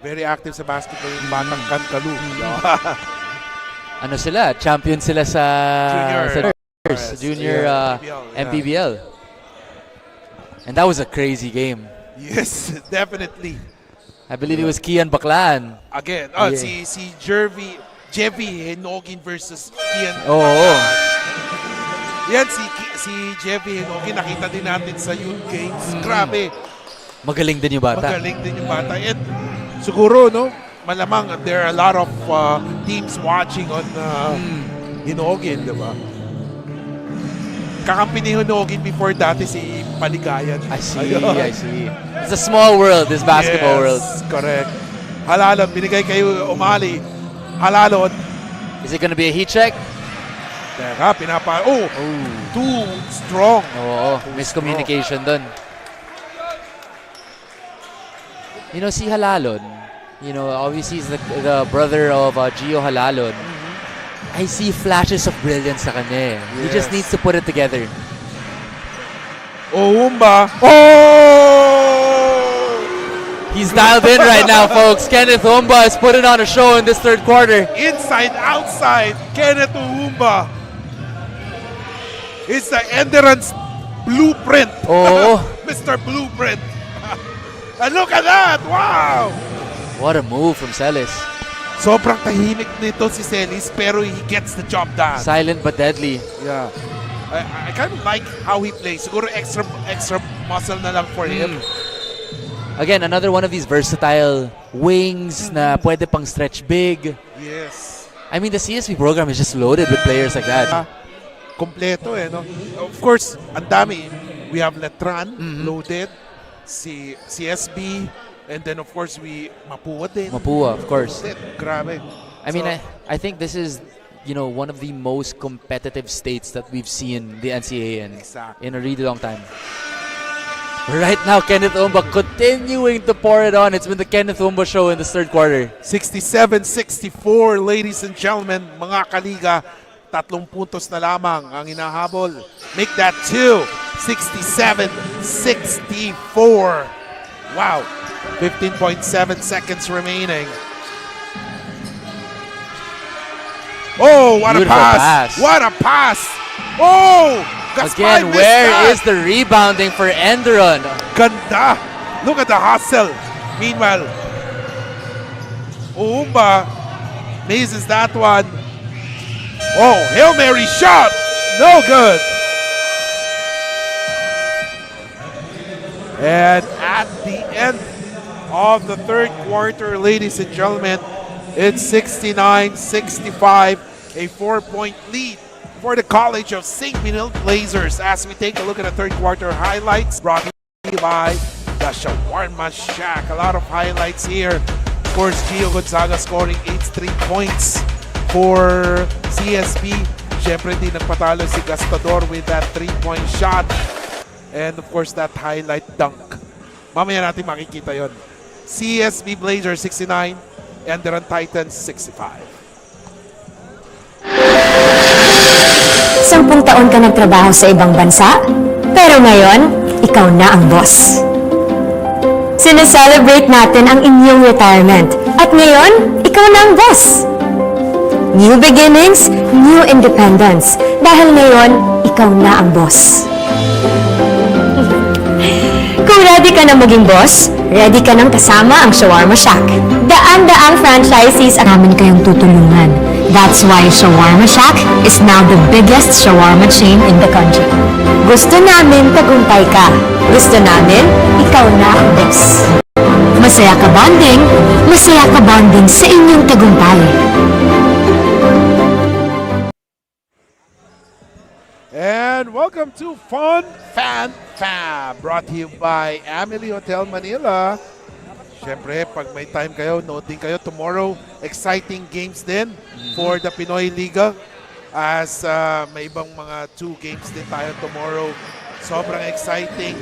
Very active sa basketball yung Batang Kankalu. Ano sila? Champion sila sa junior MPBL. And that was a crazy game. Yes, definitely. I believe it was Kian Baclan. Again, Yeah. si Jevy Henogin versus Kian. Oo. Yan, si Jevy Henogin, nakita din natin sa youth games. Grabe. Magaling din yung bata. Magaling din yung bata. And siguro, no, malamang there are a lot of teams watching on Hinogin, di ba? Kakampi ni Hinogin before dati si Paligayan. I see, Ayun. I see. It's a small world, this basketball world. Yes, correct. Halalon, binigay kayo umali. Halalon. Is it gonna be a heat check? Teka, too strong. Oo, miscommunication dun. You know, si Halalon, you know, obviously he's the brother of Gio Halalon. I see flashes of brilliance sa kanya. He just Yes. needs to put it together. Umba. Oh! He's dialed in right now, folks. Kenneth Umba is putting on a show in this third quarter. Inside, outside, Kenneth Umba. It's the Enderun's blueprint. Oh. Mr. Blueprint. And look at that! Wow! What a move from Celis. Sobrang tahimik nito si Celis, pero he gets the job done. Silent but deadly. Yeah. I kind of like how he plays. Siguro extra muscle na lang for him. Again, another one of these versatile wings na pwede pang stretch big. Yes. I mean, the CSB program is just loaded with players like that. Kompleto no? Of course, ang dami. We have Letran loaded, si CSB, and then of course Mapua din. Mapua, of course. Grabe. I mean, I think this is, you know, one of the most competitive states that we've seen the NCAA in a really long time. Right now, Kenneth Umba continuing to pour it on. It's been the Kenneth Umba show in this third quarter. 67-64, ladies and gentlemen, mga kaliga. 3 puntos na lamang ang hinahabol. Make that 2. 67-64. Wow. 15.7 seconds remaining. Oh, what Beautiful a pass. pass. What a pass. Oh, Gaspar Again, missed where that. is the rebounding for Enderun? Ganda. Look at the hustle. Meanwhile, Umba misses that one. Oh, Hail Mary shot. No good. And at the end of the third quarter, ladies and gentlemen, it's 69-65, a 4-point lead for the College of St. Benil Blazers. As we take a look at the third quarter highlights brought to you by the Shawarma Shack. A lot of highlights here. Of course, Gio Gonzaga scoring 83 points for CSB. Siyempre, di nagpatalo si Gastador with that 3-point shot. And of course, that highlight dunk. Mamaya natin makikita yon. CSB Blazers 69, Enderun Titans 65. 10 taon ka nagtrabaho sa ibang bansa, pero ngayon, ikaw na ang boss. Sineselebrate natin ang inyong retirement, at ngayon, ikaw na ang boss. New beginnings, new independence. Dahil ngayon, ikaw na ang boss. Kung ready ka na maging boss, ready ka nang kasama ang Shawarma Shack. Daan-daang franchisees ang namin kayong tutulungan. That's why Shawarma Shack is now the biggest shawarma chain in the country. Gusto namin tagumpay ka. Gusto namin, ikaw na ang boss. Masaya ka bonding sa inyong tagumpay. everyone. Welcome to Fun Fan Fab, brought to you by Amelie Hotel Manila. Siyempre, pag may time kayo, note din kayo. Tomorrow, exciting games din for the Pinoyliga. As may ibang mga 2 games din tayo tomorrow. Sobrang exciting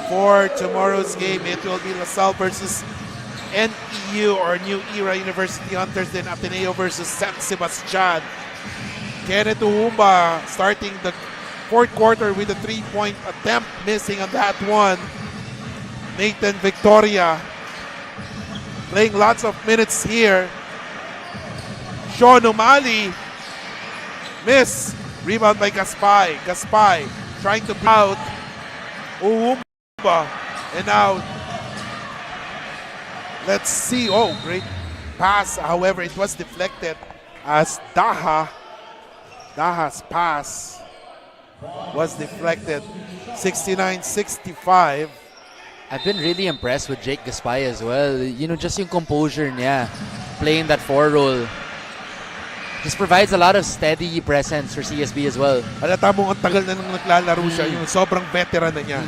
for tomorrow's game. It will be LaSalle versus NEU or New Era University Hunters, then Ateneo versus San Sebastian. Kenneth Uhumba starting the 4th quarter with a 3-point attempt, missing on that one. Nathan Victoria playing lots of minutes here. Sean O'Malley, miss. Rebound by Gaspay. Gaspay trying to out. Uhumba. And now, let's see. Oh, great pass. However, it was deflected as Daha's pass was deflected. 69-65. I've been really impressed with Jake Gaspay as well. You know, just yung composure niya, playing that 4 role. Just provides a lot of steady presence for CSB as well. Halata mo ang tagal na nang naglalaro siya. Yung sobrang veteran na niya.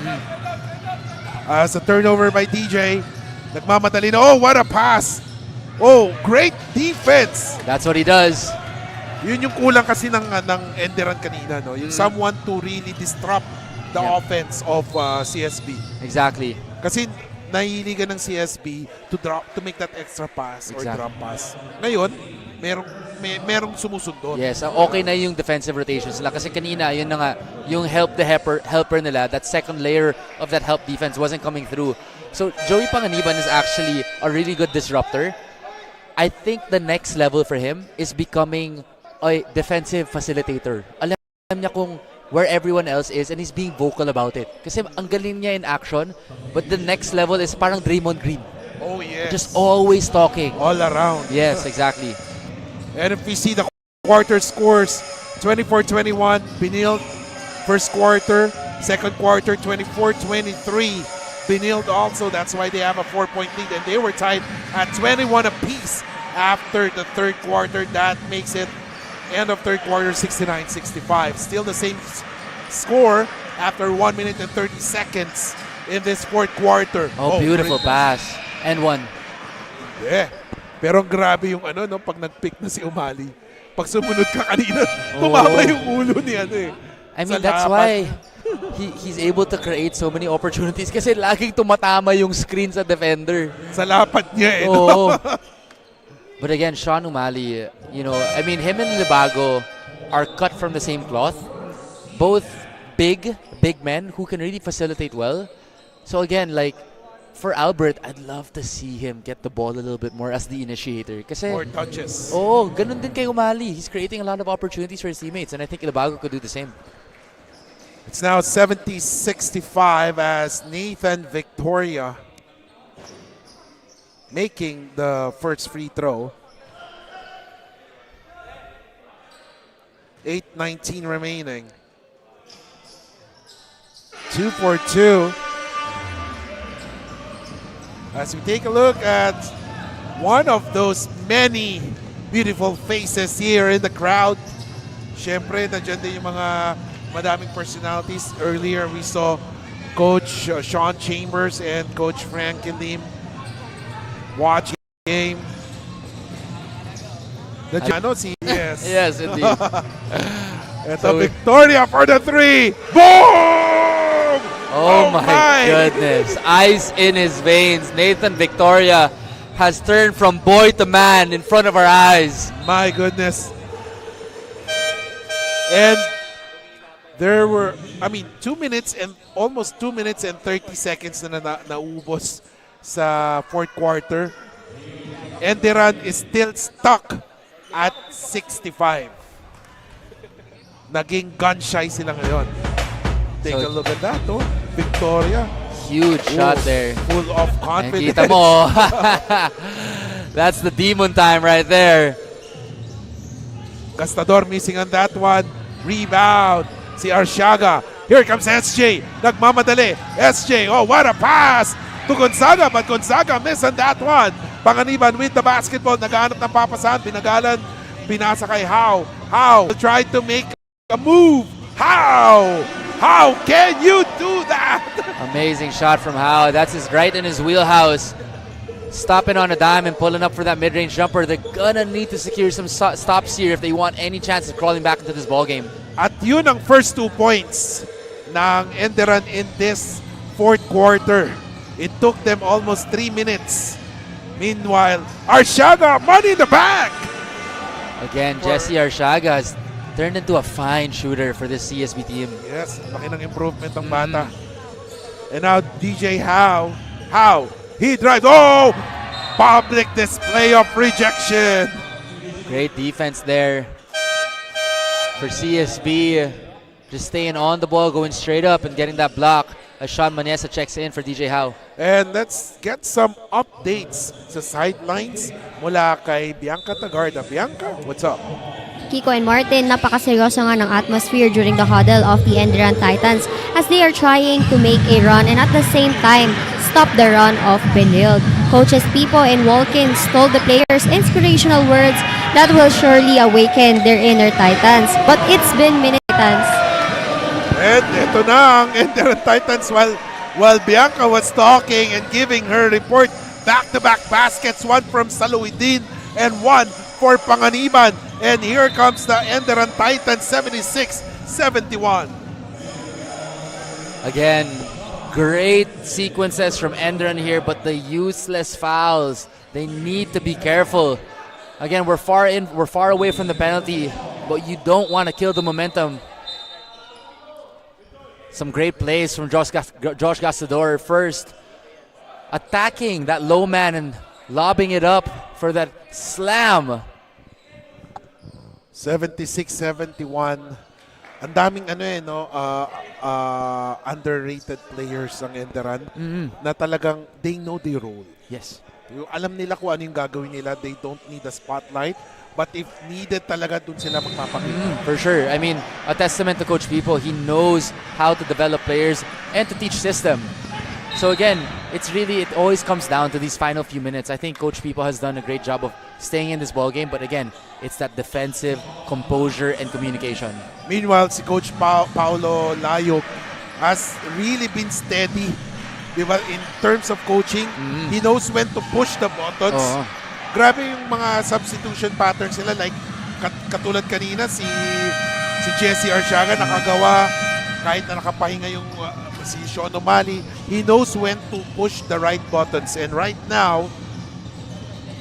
As a turnover by DJ. Nagmamadali na. Oh, what a pass! Oh, great defense! That's what he does. Yun yung kulang kasi ng Enderun kanina, no? Yung someone to really disrupt the offense of CSB. Exactly. Kasi nahihiligan ng CSB to make that extra pass or Exactly. drop pass. Ngayon, merong sumusunod. Yes, okay na yung defensive rotations nila kasi kanina yun na nga yung helper nila, that second layer of that help defense wasn't coming through. So Joey Panganiban is actually a really good disruptor. I think the next level for him is becoming a defensive facilitator. Alam niya kung where everyone else is and he's being vocal about it. Kasi ang galing niya in action, but the next level is parang Draymond Green. Oh, yes. Just always talking. All around. Yes, exactly. And if we see the quarter scores, 24-21, Benilde. First quarter, second quarter, 24-23, Benilde also. That's why they have a 4-point lead. And they were tied at 21 apiece after the third quarter. That makes it end of third quarter, 69-65. Still the same score after 1 minute and 30 seconds in this fourth quarter. Oh, beautiful great pass. And one. Yeah. Pero grabe yung no, pag nag-pick na si Umali. Pag sumunod ka kanina, tumama yung ulo ni I mean, that's why he's able to create so many opportunities kasi laging tumatama yung screen sa defender. Sa lapat niya Oo. But again, Sean Umali, you know, I mean, him and Libago are cut from the same cloth. Both big men who can really facilitate well. So again, like, for Albert, I'd love to see him get the ball a little bit more as the initiator. Kasi, More touches. oh, ganun din kay Umali. He's creating a lot of opportunities for his teammates, and I think Libago could do the same. It's now 70-65 as Nathan Victoria making the first free throw. 8:19 remaining. 2 for 2. As we take a look at one of those many beautiful faces here in the crowd. Siyempre, nandiyan din yung mga madaming personalities. Earlier, we saw Coach Sean Chambers and Coach Frank Lim watching the game. Yes. Yes, indeed. Ito, Victoria for the 3. Boom! Oh my goodness. Ice in his veins. Nathan Victoria has turned from boy to man in front of our eyes. My goodness. And there were, 2 minutes and almost 2 minutes and 30 seconds na naubos sa fourth quarter. Enderun is still stuck at 65. Naging gun shy sila ngayon. Take a look at that, oh. Victoria. Huge shot there. Full of confidence. Nakita mo. That's the demon time right there. Gastador missing on that one. Rebound. Si Arsiaga. Here comes SJ. Nagmamadali. SJ. Oh, what a pass to Gonzaga. But Gonzaga missed on that one. Panganiban with the basketball. Naghahanap ng papasahan. Pinagalan. Pinasa kay How. How tried to make a move How? How can you do that? Amazing shot from Howe. That's right in his wheelhouse. Stopping on a dime and pulling up for that mid-range jumper. They're gonna need to secure some stops here if they want any chance of crawling back into this ballgame. At yun ang first 2 points ng Enderun in this fourth quarter. It took them almost 3 minutes. Meanwhile, Arshaga, money in the bank! Again, Jesse Arshaga has turned into a fine shooter for this CSB team. Yes, laki ng improvement ng bata. And now DJ Howe. Howe, he drives. Oh! Public display of rejection. Great defense there for CSB. Just staying on the ball, going straight up and getting that block as Sean Manesa checks in for DJ Howe. And let's get some updates sa sidelines mula kay Bianca Tagarda. Bianca, what's up? Kiko and Martin, napakaseryoso nga ng atmosphere during the huddle of the Enderun Titans as they are trying to make a run and at the same time stop the run of Benilde. Coaches Pipo and Walkins told the players inspirational words that will surely awaken their inner Titans. But it's been minutes. And ito na ang Enderun Titans while Bianca was talking and giving her report. Back-to-back baskets, one from Saluidin and one for Panganiban. And here comes the Enderun Titans, 76-71. Again, great sequences from Enderun here, but the useless fouls, they need to be careful. Again, we're far away from the penalty, but you don't want to kill the momentum. Some great plays from Josh Gastador first, attacking that low man and lobbing it up for that slam. 76-71. Ang daming underrated players ang Enderun na talagang they know their role. Yes. Alam nila kung ano yung gagawin nila. They don't need the spotlight. But if needed talaga, dun sila magpapakita. For sure. I mean, a testament to Coach Pipo. He knows how to develop players and to teach system. So again, it always comes down to these final few minutes. I think Coach Pipo has done a great job of staying in this ball game. But again, it's that defensive composure and communication. Meanwhile, si Coach Paulo Layog has really been steady. Diba? In terms of coaching, he knows when to push the buttons. Grabe yung mga substitution patterns nila, like katulad kanina si Jesse Arshaga nakagawa kahit na nakapahinga yung si Sean O'Malley. He knows when to push the right buttons, and right now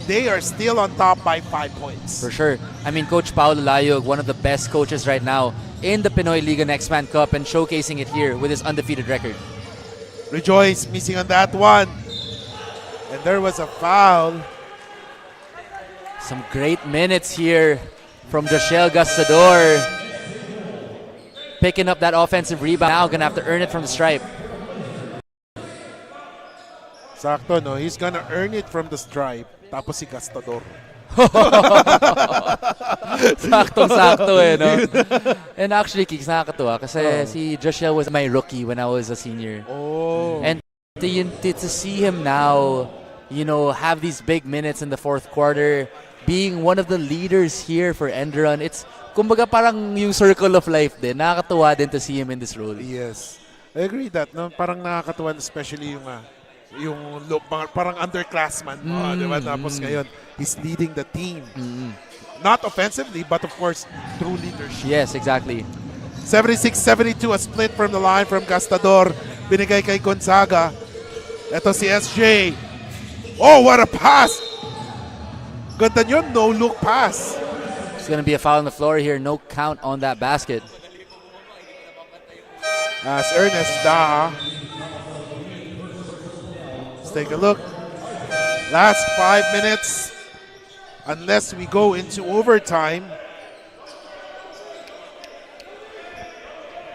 they are still on top by 5 points. For sure. I mean, Coach Paulo Layog, one of the best coaches right now in the Pinoyliga Next Man Cup, and showcasing it here with his undefeated record. Rejoice missing on that one, and there was a foul. Some great minutes here from Joshel Gastador. Picking up that offensive rebound. Now gonna have to earn it from the stripe. Sakto, no? He's gonna earn it from the stripe. Tapos si Gastador. Saktong-sakto no? And actually, Kicks, nakakatuwa kasi si Joshel was my rookie when I was a senior. And to see him now, have these big minutes in the fourth quarter, being one of the leaders here for Enderun, it's kumbaga parang yung circle of life din. Nakakatuwa din to see him in this role. Yes. I agree that. No? Parang nakakatuwa, especially yung parang underclassman mo, di ba? Tapos ngayon, he's leading the team. Not offensively, but of course, through leadership. Yes, exactly. 76-72, a split from the line from Gastador. Binigay kay Gonzaga. Ito si SJ. Oh, what a pass! Ganda yun, no-look pass. It's going to be a foul on the floor here. No count on that basket. As Ernest Daha. Let's take a look. Last 5 minutes. Unless we go into overtime.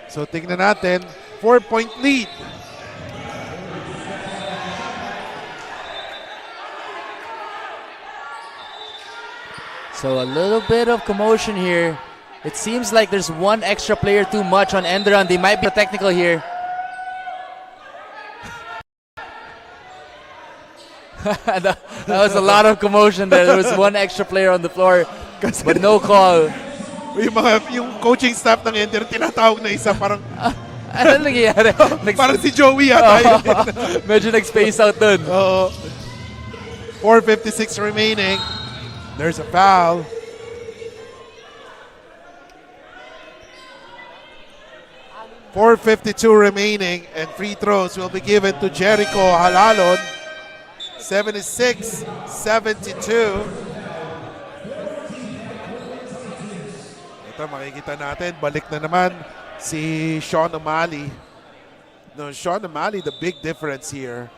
So tingnan natin. 4-point lead. So a little bit of commotion here. It seems like there's one extra player too much on Enderun. They might be technical here. that was a lot of commotion there. There was one extra player on the floor, but no call. yung coaching staff ng Enderun, tinatawag na isa, parang, Ano nangyayari? parang si Joey yata. yun. Medyo nag-space out dun. Oo. 4:56 remaining. There's a foul. .452 remaining, and free throws will be given to Jericho Halalon. 76-72. Ito, makikita natin, balik na naman si Sean O'Malley. No, Sean O'Malley, the big difference here.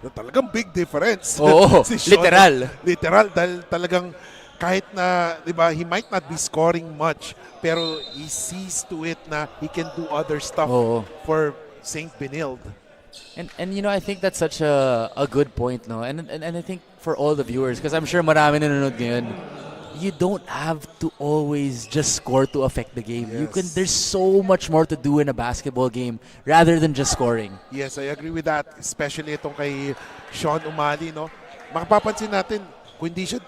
No, talagang big difference. Oo, Sean, literal. Literal, dahil talagang kahit na, di ba, he might not be scoring much, pero he sees to it na he can do other stuff Oo. for St. Benilde. And you know, I think that's such a good point, no? And I think for all the viewers, because I'm sure marami nanonood ngayon, you don't have to always just score to affect the game. You can. Yes. There's so much more to do in a basketball game rather than just scoring. Yes, I agree with that. Especially itong kay Sean O'Malley, no? Makapapansin natin, kung hindi siya,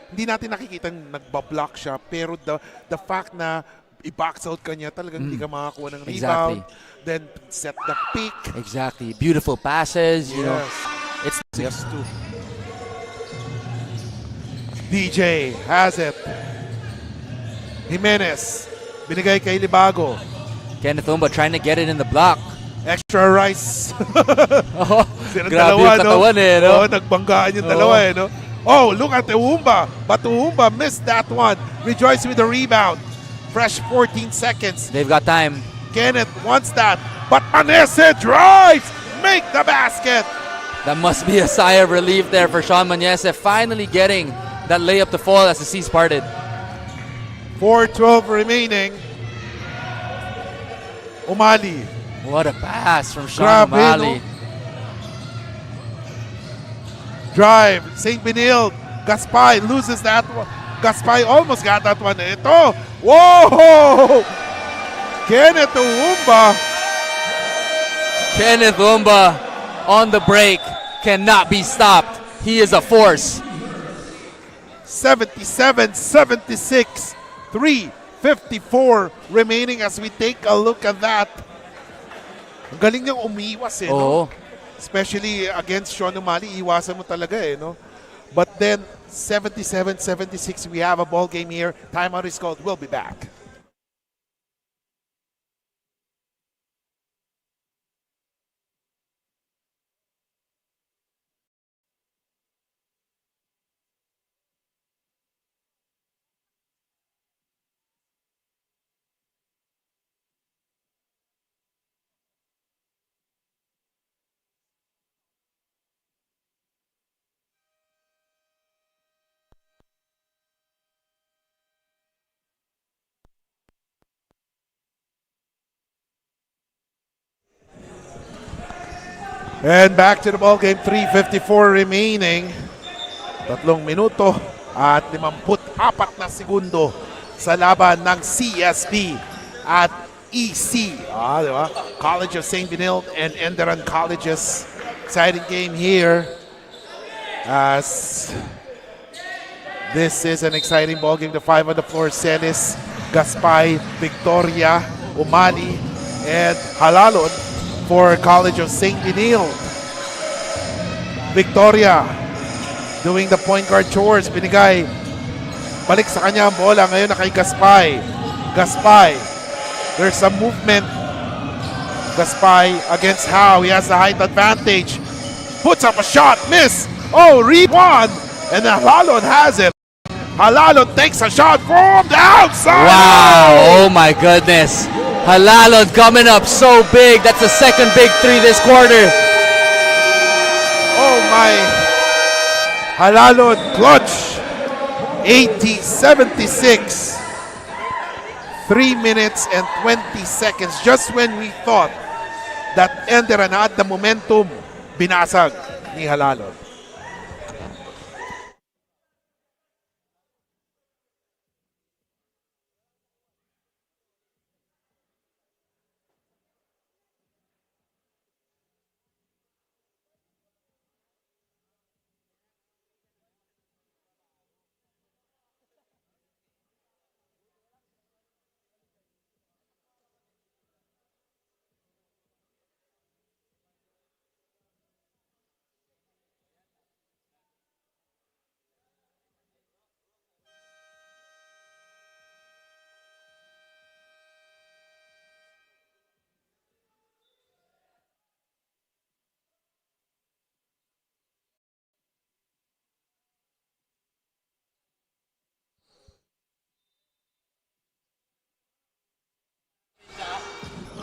hindi natin nakikita nagbablock siya, pero the fact na i-box out ka niya, talagang hindi ka makakuha ng rebound. Exactly. Then set the pick. Exactly. Beautiful passes, you know. Yes. It's 6-2. DJ has it. Jimenez. Binigay kay Libago. Kenneth Umba trying to get it in the block. Extra rice. Oh, Silang grabe dalawa, yung katawan eh, no? Oo, nagbanggaan yung dalawa eh, no? Oh, look at Uumba. But Uumba missed that one. Rejoice with the rebound. Fresh 14 seconds. They've got time. Kenneth wants that. But Manese drives. Make the basket. That must be a sigh of relief there for Sean Manese, finally getting that layup to fall as the seas parted. 4:12 remaining. Umali. What a pass from Sean Grabe, O'Malley. no? Drive. St. Benilde. Gaspay loses that one. Gaspay almost got that one. Ito. Whoa! Kenneth Uumba. Kenneth Umba on the break cannot be stopped. He is a force. 77-76. 3:54 remaining as we take a look at that. Ang galing niyang umiwas eh, no? Oo. Especially against Sean O'Malley, iwasan mo talaga eh, no? But then, 77-76, we have a ball game here. Timeout is called. We'll be back. And back to the ball game, 3:54 remaining. 3 minuto at 54 na segundo sa laban ng CSB at EC. Di ba? College of St. Benilde and Enderun Colleges. Exciting game here as this is an exciting ball game. The 5 on the floor, Celis, Gaspay, Victoria, Umali, and Halalon for College of St. Benilde. Victoria doing the point guard chores. Binigay. Balik sa kanya ang bola. Ngayon na kay Gaspay. Gaspay. There's some movement. Gaspay against Howe. He has the height advantage. Puts up a shot. Miss. Oh, rebound. And Halalon has it. Halalon takes a shot from the outside. Wow. Oh my goodness. Halalon coming up so big. That's the second big three this quarter. Oh my. Halalon clutch. 80-76. 3 minutes and 20 seconds. Just when we thought that Enderun had the momentum, binasag ni Halalon.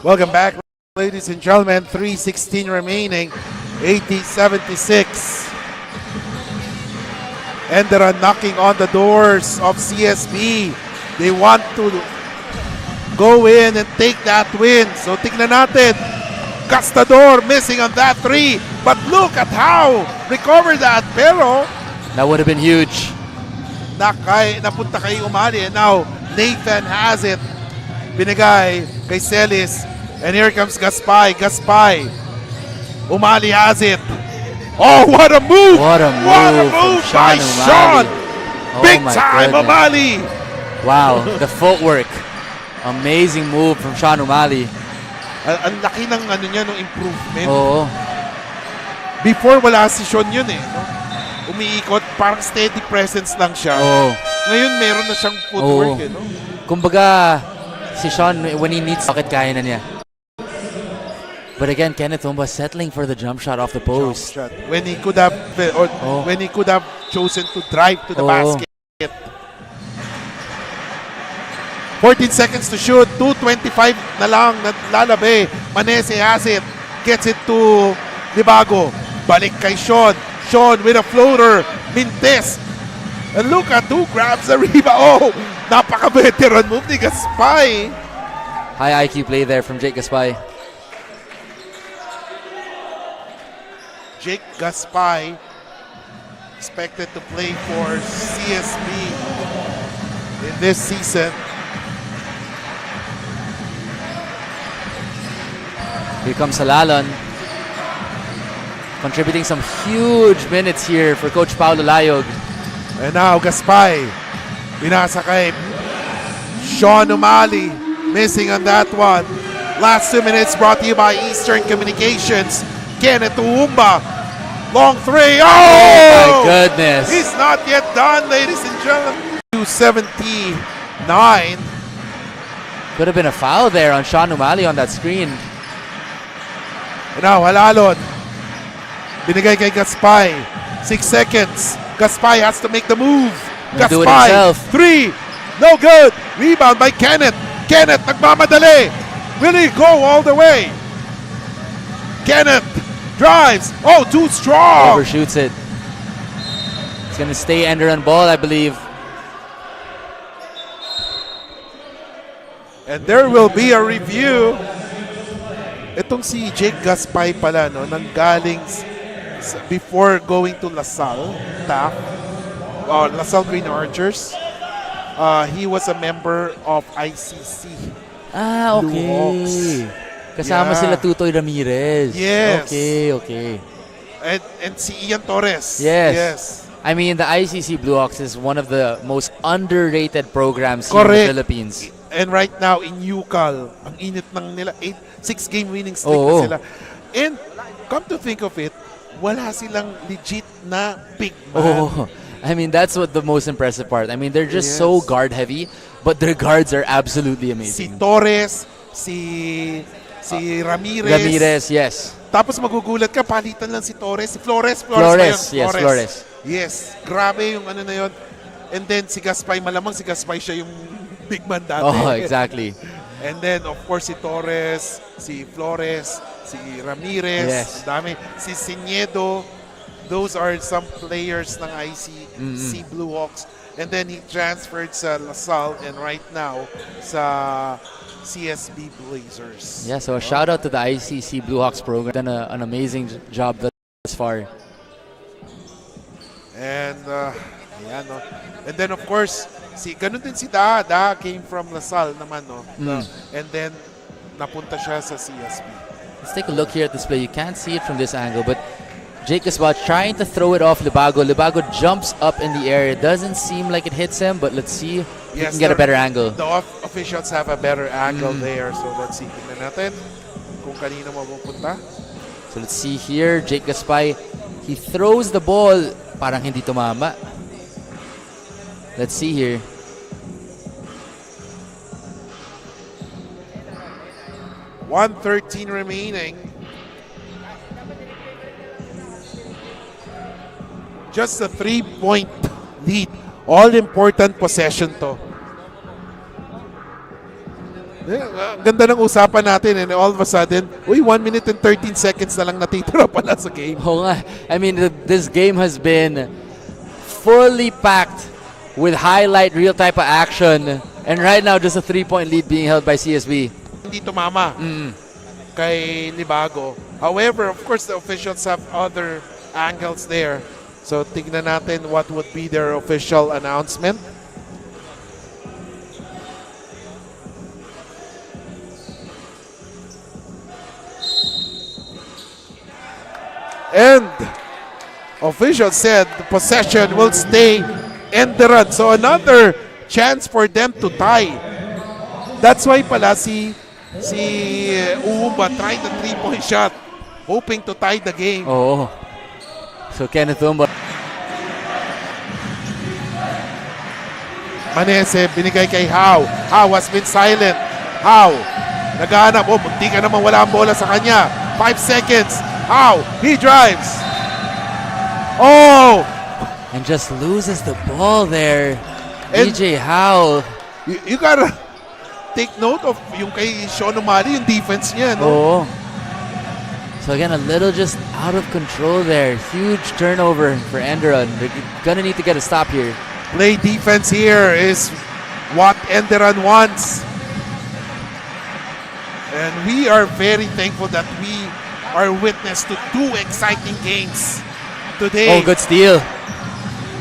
Welcome back, ladies and gentlemen. 3:16 remaining. 80-76. Enderun knocking on the doors of CSB. They want to go in and take that win. So tignan natin. Gastador missing on that three. But look at how recovered that. Pero That would have been huge. napunta kay Umali. And now Nathan has it. Binigay kay Celis. And here comes Gaspay. Gaspay. Umali has it. Oh, what a move! What a move from by Sean Sean! Umali. Oh Big my time, goodness. Umali! Wow, the footwork. Amazing move from Sean Umali. Ang laki ng ano niya, ng improvement. Oo. Before, wala si Sean yun eh. No? Umiikot, parang steady presence lang siya. Oo. Ngayon, meron na siyang footwork. Oo. Eh, no? Kumbaga, si Sean, when he needs bakit kaya na niya. But again, Kenneth Humba settling for the jump shot off the post. Shot. When he could have, or when he could have chosen to drive to the basket. 14 seconds to shoot. 2:25 na lang. Lalabe. Manese has it. Gets it to Libago. Balik kay Sean. Sean with a floater. Mintes. And look at who grabs the rebound. Oh, napaka-veteran move ni Gaspay. High IQ play there from Jake Gaspay. Jake Gaspay expected to play for CSB in this season. Here comes Salalon. Contributing some huge minutes here for Coach Paulo Layog. And now Gaspay, binasa kay Sean Umali, missing on that one. Last 2 minutes brought to you by Eastern Communications. Kenneth Uumba, long three. Oh! My goodness. He's not yet done, ladies and gentlemen. 279. Could have been a foul there on Sean Umali on that screen. And now Halalon, binigay kay Gaspay. 6 seconds. Gaspay has to make the move. He'll do it Gaspay, himself. three, no good. Rebound by Kenneth. Kenneth nagmamadali. Will he go all the way? Kenneth drives. Oh, too strong. Overshoots it. It's going to stay Enderun ball, I believe. And there will be a review. Itong si Jake Gaspay pala, no, nanggaling before going to LaSalle, LaSalle Green Archers. He was a member of ICC. Ah, Blue Hawks. okay. Kasama Yeah. sila Tutoy Ramirez. Yes. Okay. And si Ian Torres. Yes. I mean, the ICC Blue Hawks is one of the most underrated programs here in Correct. the Philippines. And right now in UCAL, ang init ng nila, 6-game winning streak Oo. na sila. And come to think of it, wala silang legit na big man. Oh, I mean, that's what the most impressive part. I mean, they're just so Yes. guard heavy, but their guards are absolutely Si amazing. Torres, si Ramirez. Ramirez, yes. Tapos magugulat ka, palitan lang si Torres. Si Flores ba Flores, yun? yes, Flores. Yes, grabe yung ano na yun. And then si Gaspay, malamang si Gaspay siya yung big man dati. Oh, exactly. And then of course si Torres, si Flores, si Ramirez, Yes. dami. Si Sinedo, those are some players ng ICC Blue Hawks. And then he transferred sa LaSalle and right now sa CSB Blazers. Yeah, so a shout out to the ICC Blue Hawks program. Done an amazing job thus far. And yan, no. And then of course, ganun din si Da came from LaSalle naman, no. And then napunta siya sa CSB. Let's take a look here at this play. You can't see it from this angle, but Jake is about trying to throw it off Libago. Libago jumps up in the air. It doesn't seem like it hits him, but let's see if we can get a better angle. The officials have a better angle there. So let's see. Tingnan natin kung kanino mapupunta. So let's see here. Jake Gaspay, he throws the ball. Parang hindi tumama. Let's see here. $113 remaining. Just a 3-point lead. All-important possession to. Ganda ng usapan natin and all of a sudden, 1 minute and 13 seconds na lang natitira pala sa game. Oo nga. I mean, this game has been fully packed with highlight real type of action. And right now, just a 3-point lead being held by CSB. Hindi tumama kay Libago. However, of course, the officials have other angles there. So, tignan natin what would be their official announcement. And officials said the possession will stay Enderun. So another chance for them to tie. That's why pala si Uumba tried the 3-point shot, hoping to tie the game. Oo. So Kenneth Umba. Manese, binigay kay How. How has been silent. How, naghahanap. Munti ka naman wala ang bola sa kanya. 5 seconds. How, he drives. Oh! And just loses the ball there. And DJ Howe. You gotta take note of yung kay Sean O'Malley, yung defense niya, no? Oo. So again, a little just out of control there. Huge turnover for Enderun. They're gonna need to get a stop here. Play defense here is what Enderun wants. And we are very thankful that we are witness to 2 exciting games today. Oh, good steal.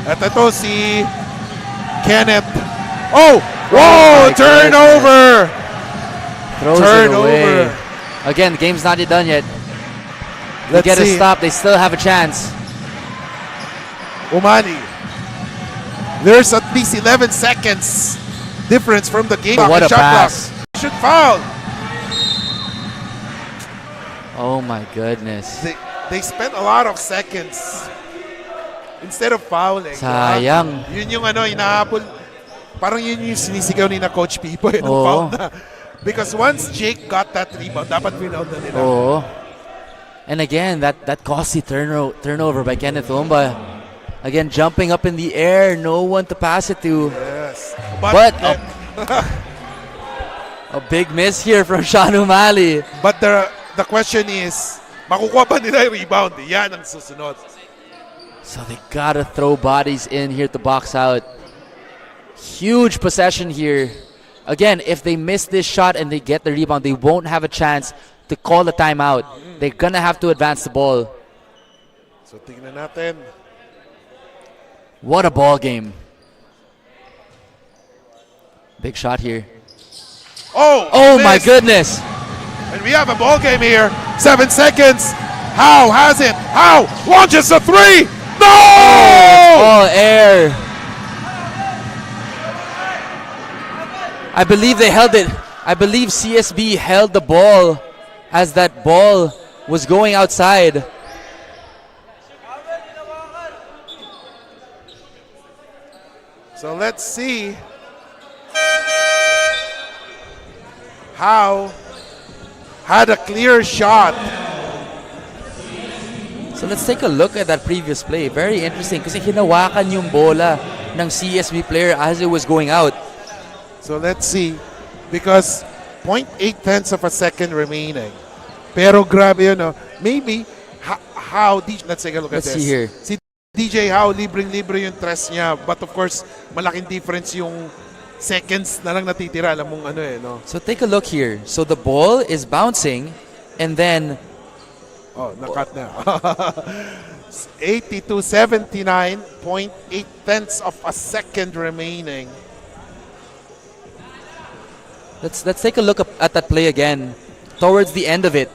At ito si Kenneth. Oh! Whoa! Turnover! Throws it away. Again, the game's not done yet. They Let's get a see. stop. They still have a chance. Umani. There's at least 11 seconds difference from the game. What a Shot clock. pass. Should foul. Oh my goodness. They spent a lot of seconds instead of fouling. Sayang. Yun yung inahabol. Parang yun yung sinisigaw ni na Coach Pipo. Oo. Foul na. Because once Jake got that rebound, dapat rebound na nila. Oh. And again, that costly turnover by Kenneth Umba. Again, jumping up in the air, no one to pass it to. Yes. But a big miss here from Sean O'Malley. But the question is, makukuha ba nila yung rebound? Yan ang susunod. So they gotta throw bodies in here to box out. Huge possession here. Again, if they miss this shot and they get the rebound, they won't have a chance to call the timeout. They're gonna have to advance the ball. So tingnan natin. What a ball game. Big shot here. Oh my missed. goodness. And we have a ball game here. 7 seconds. How has it? How launches a 3. No! All air. I believe they held it. I believe CSB held the ball as that ball was going outside. So let's see how had a clear shot. So let's take a look at that previous play. Very interesting kasi hinawakan yung bola ng CSB player as it was going out. So let's see. Because 0.8 tenths of a second remaining. Pero grabe yun, no? Maybe how, let's take a look Let's at see this. here. Si DJ How, libreng-libre yung tres niya. But of course, malaking difference yung seconds na lang natitira. Alam mong no? So take a look here. So the ball is bouncing and then Oh, nakat na. 82-79, 0.8 tenths of a second remaining. let's take a look at that play again towards the end of it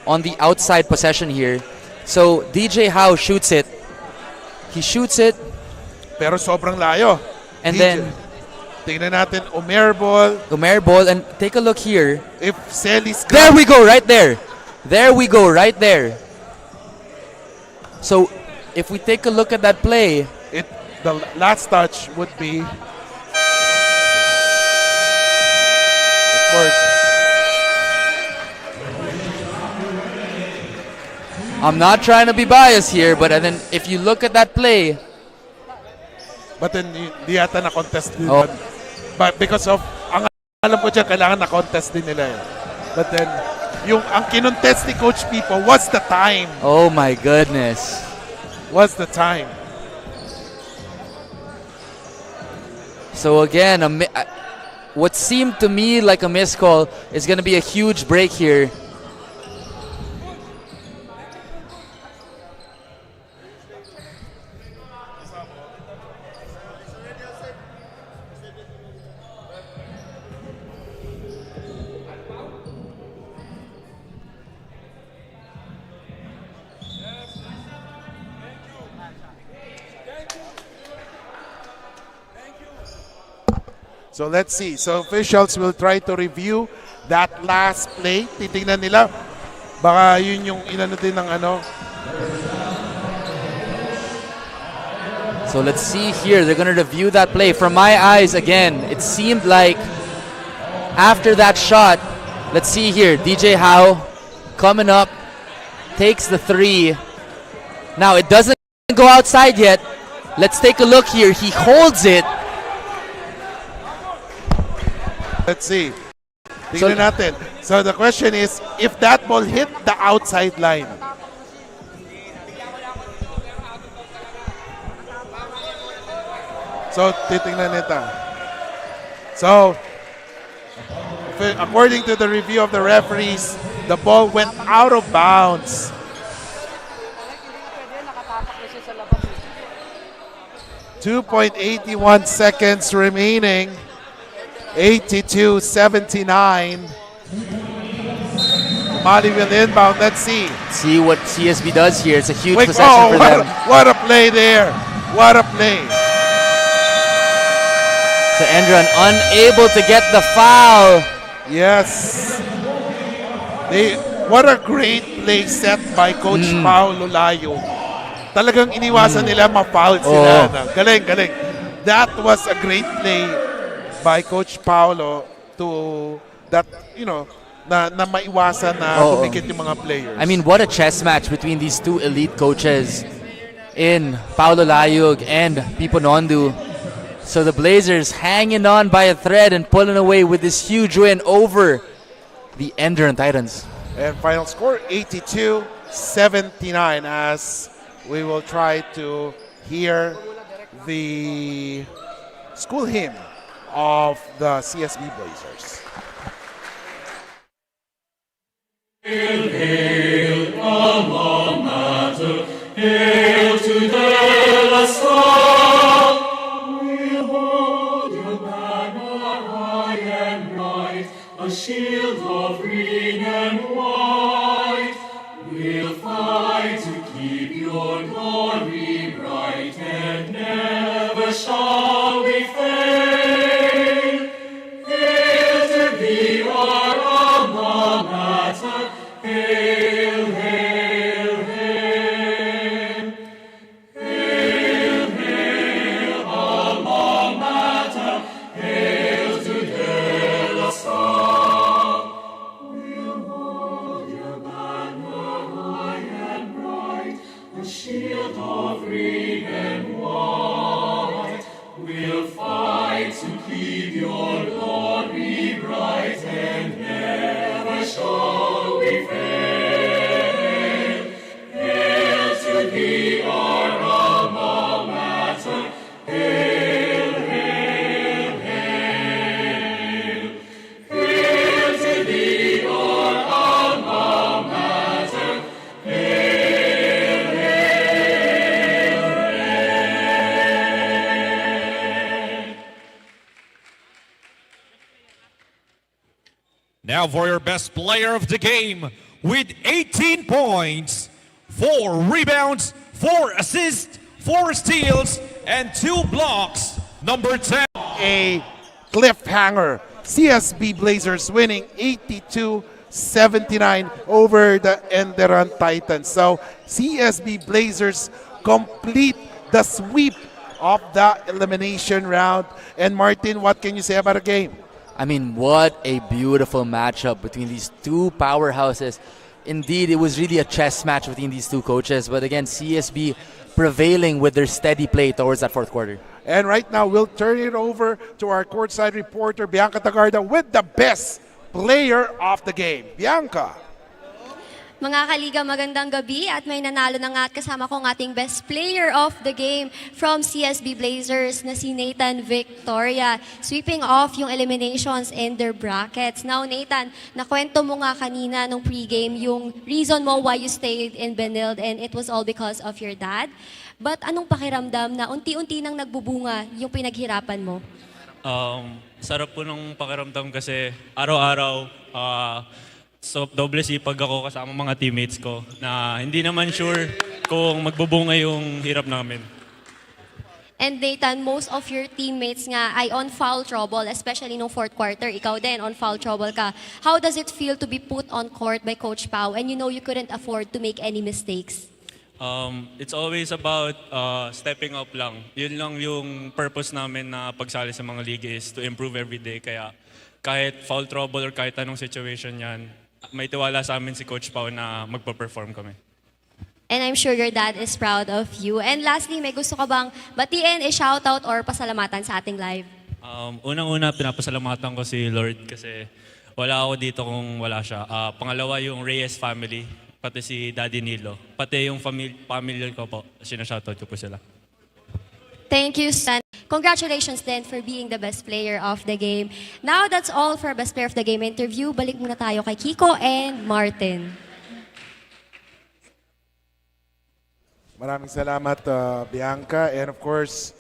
on the outside possession here. So DJ Howe shoots it. He shoots it Pero sobrang layo. and DJ, then tingnan natin, Omer ball. Gomer ball and take a look here. If Celis There we go right there. There we go right there. So if we take a look at that play, the last touch would be, of course, I'm not trying to be biased here, but then if you look at that play, but then di yata na contest din. Oh. But because of ang Alam ko dyan, kailangan na-contest din nila eh. But then, ang kinontest ni Coach Pipo was the time. Oh my goodness. Was the time. So again, what seemed to me like a missed call is going to be a huge break here. So let's see. So officials will try to review that last play. Titingnan nila. Baka yun yung inano din ng ano. So let's see here. They're going to review that play. From my eyes, again, it seemed like after that shot, let's see here. DJ Howe coming up, takes the three. Now, it doesn't go outside yet. Let's take a look here. He holds it. Let's see. Tingnan natin. So the question is, if that ball hit the outside line. So titingnan nito. So according to the review of the referees, the ball went out of bounds. .81 seconds remaining. 82-79. Mali will inbound. Let's see. See what CSB does here. It's a huge possession for them. What a play there. What a play. So Enderun unable to get the foul. Yes. What a great play set by Coach Paulo Layo. Talagang iniwasan nila ma-foul sila. Oh. Galing, galing. That was a great play by Coach Paulo to that, na maiwasan na kumikit yung mga players. I mean, what a chess match between these two elite coaches in Paulo Layug and Pipo Nondu. So the Blazers hanging on by a thread and pulling away with this huge win over the Enderun Titans. And final score, 82-79, as we will try to hear the school hymn of the CSB Blazers. Hail, hail, alma mater, hail to De La Salle. We'll hold your banner high and bright, a shield of green and white. We'll fight to keep your glory bright, and never shall we fail. Hail to thee, our alma mater, hail, hail, hail. Hail, hail, alma mater, hail to De La Salle. We'll hold your banner high and bright, a shield of green and white. We'll fight to keep your glory bright, and never shall we fail. Hail to thee, our alma mater, hail, hail, hail. Hail to thee, our alma mater, hail, hail, hail. Now for your best player of the game with 18 points, 4 rebounds, 4 assists, 4 steals, and 2 blocks. Number 10. A cliffhanger. CSB Blazers winning 82-79 over the Enderun Titans. So CSB Blazers complete the sweep of the elimination round. And Martin, what can you say about the game? I mean, what a beautiful matchup between these two powerhouses indeed, it was really a chess match between these two coaches. But again, CSB prevailing with their steady play towards that fourth quarter. And right now, we'll turn it over to our courtside reporter, Bianca Tagarda, with the best player of the game. Bianca. Mga kaliga, magandang gabi at may nanalo na nga at kasama ko ang ating best player of the game from CSB Blazers na si Nathan Victoria, sweeping off yung eliminations in their brackets. Now Nathan, nakwento mo nga kanina nung pregame yung reason mo why you stayed in Benilde and it was all because of your dad. But anong pakiramdam na unti-unti nang nagbubunga yung pinaghirapan mo? Sarap po nung pakiramdam kasi araw-araw so doble sipag ako kasama mga teammates ko na hindi naman sure kung magbubunga yung hirap namin. And Nathan, most of your teammates nga ay on foul trouble, especially no fourth quarter. Ikaw din, on foul trouble ka. How does it feel to be put on court by Coach Pau and you know you couldn't afford to make any mistakes? It's always about stepping up lang. Yun lang yung purpose namin na pagsali sa mga league is to improve every day. Kaya kahit foul trouble or kahit anong situation yan, may tiwala sa amin si Coach Pau na magpa-perform kami. And I'm sure your dad is proud of you. And lastly, may gusto ka bang batiin, i-shoutout or pasalamatan sa ating live? Unang-una, pinapasalamatan ko si Lord kasi wala ako dito kung wala siya. Pangalawa, yung Reyes family, pati si Daddy Nilo. Pati yung family ko po, sinashoutout ko po sila. Thank you, Stan. Congratulations then for being the best player of the game. Now, that's all for Best Player of the Game interview. Balik muna tayo kay Kiko and Martin. Maraming salamat, Bianca. And of course,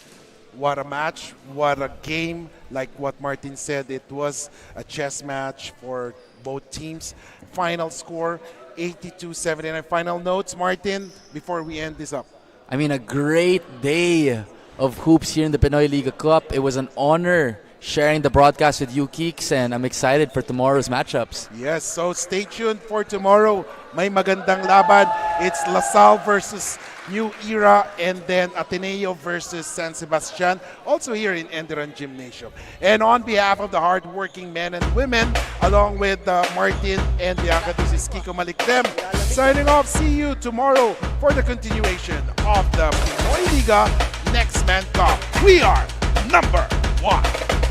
what a match, what a game. Like what Martin said, it was a chess match for both teams. Final score, 82-79. Final notes, Martin, before we end this up. I mean, a great day of hoops here in the Pinoyliga Cup. It was an honor sharing the broadcast with you, Keeks, and I'm excited for tomorrow's matchups. Yes, so stay tuned for tomorrow. May magandang laban. It's LaSalle versus New Era and then Ateneo versus San Sebastian, also here in Enderun Gymnasium. And on behalf of the hardworking men and women, along with Martin and Bianca, this is Kiko Malikdem signing off. See you tomorrow for the continuation of the Pinoyliga Next Man Cup. We are number 1.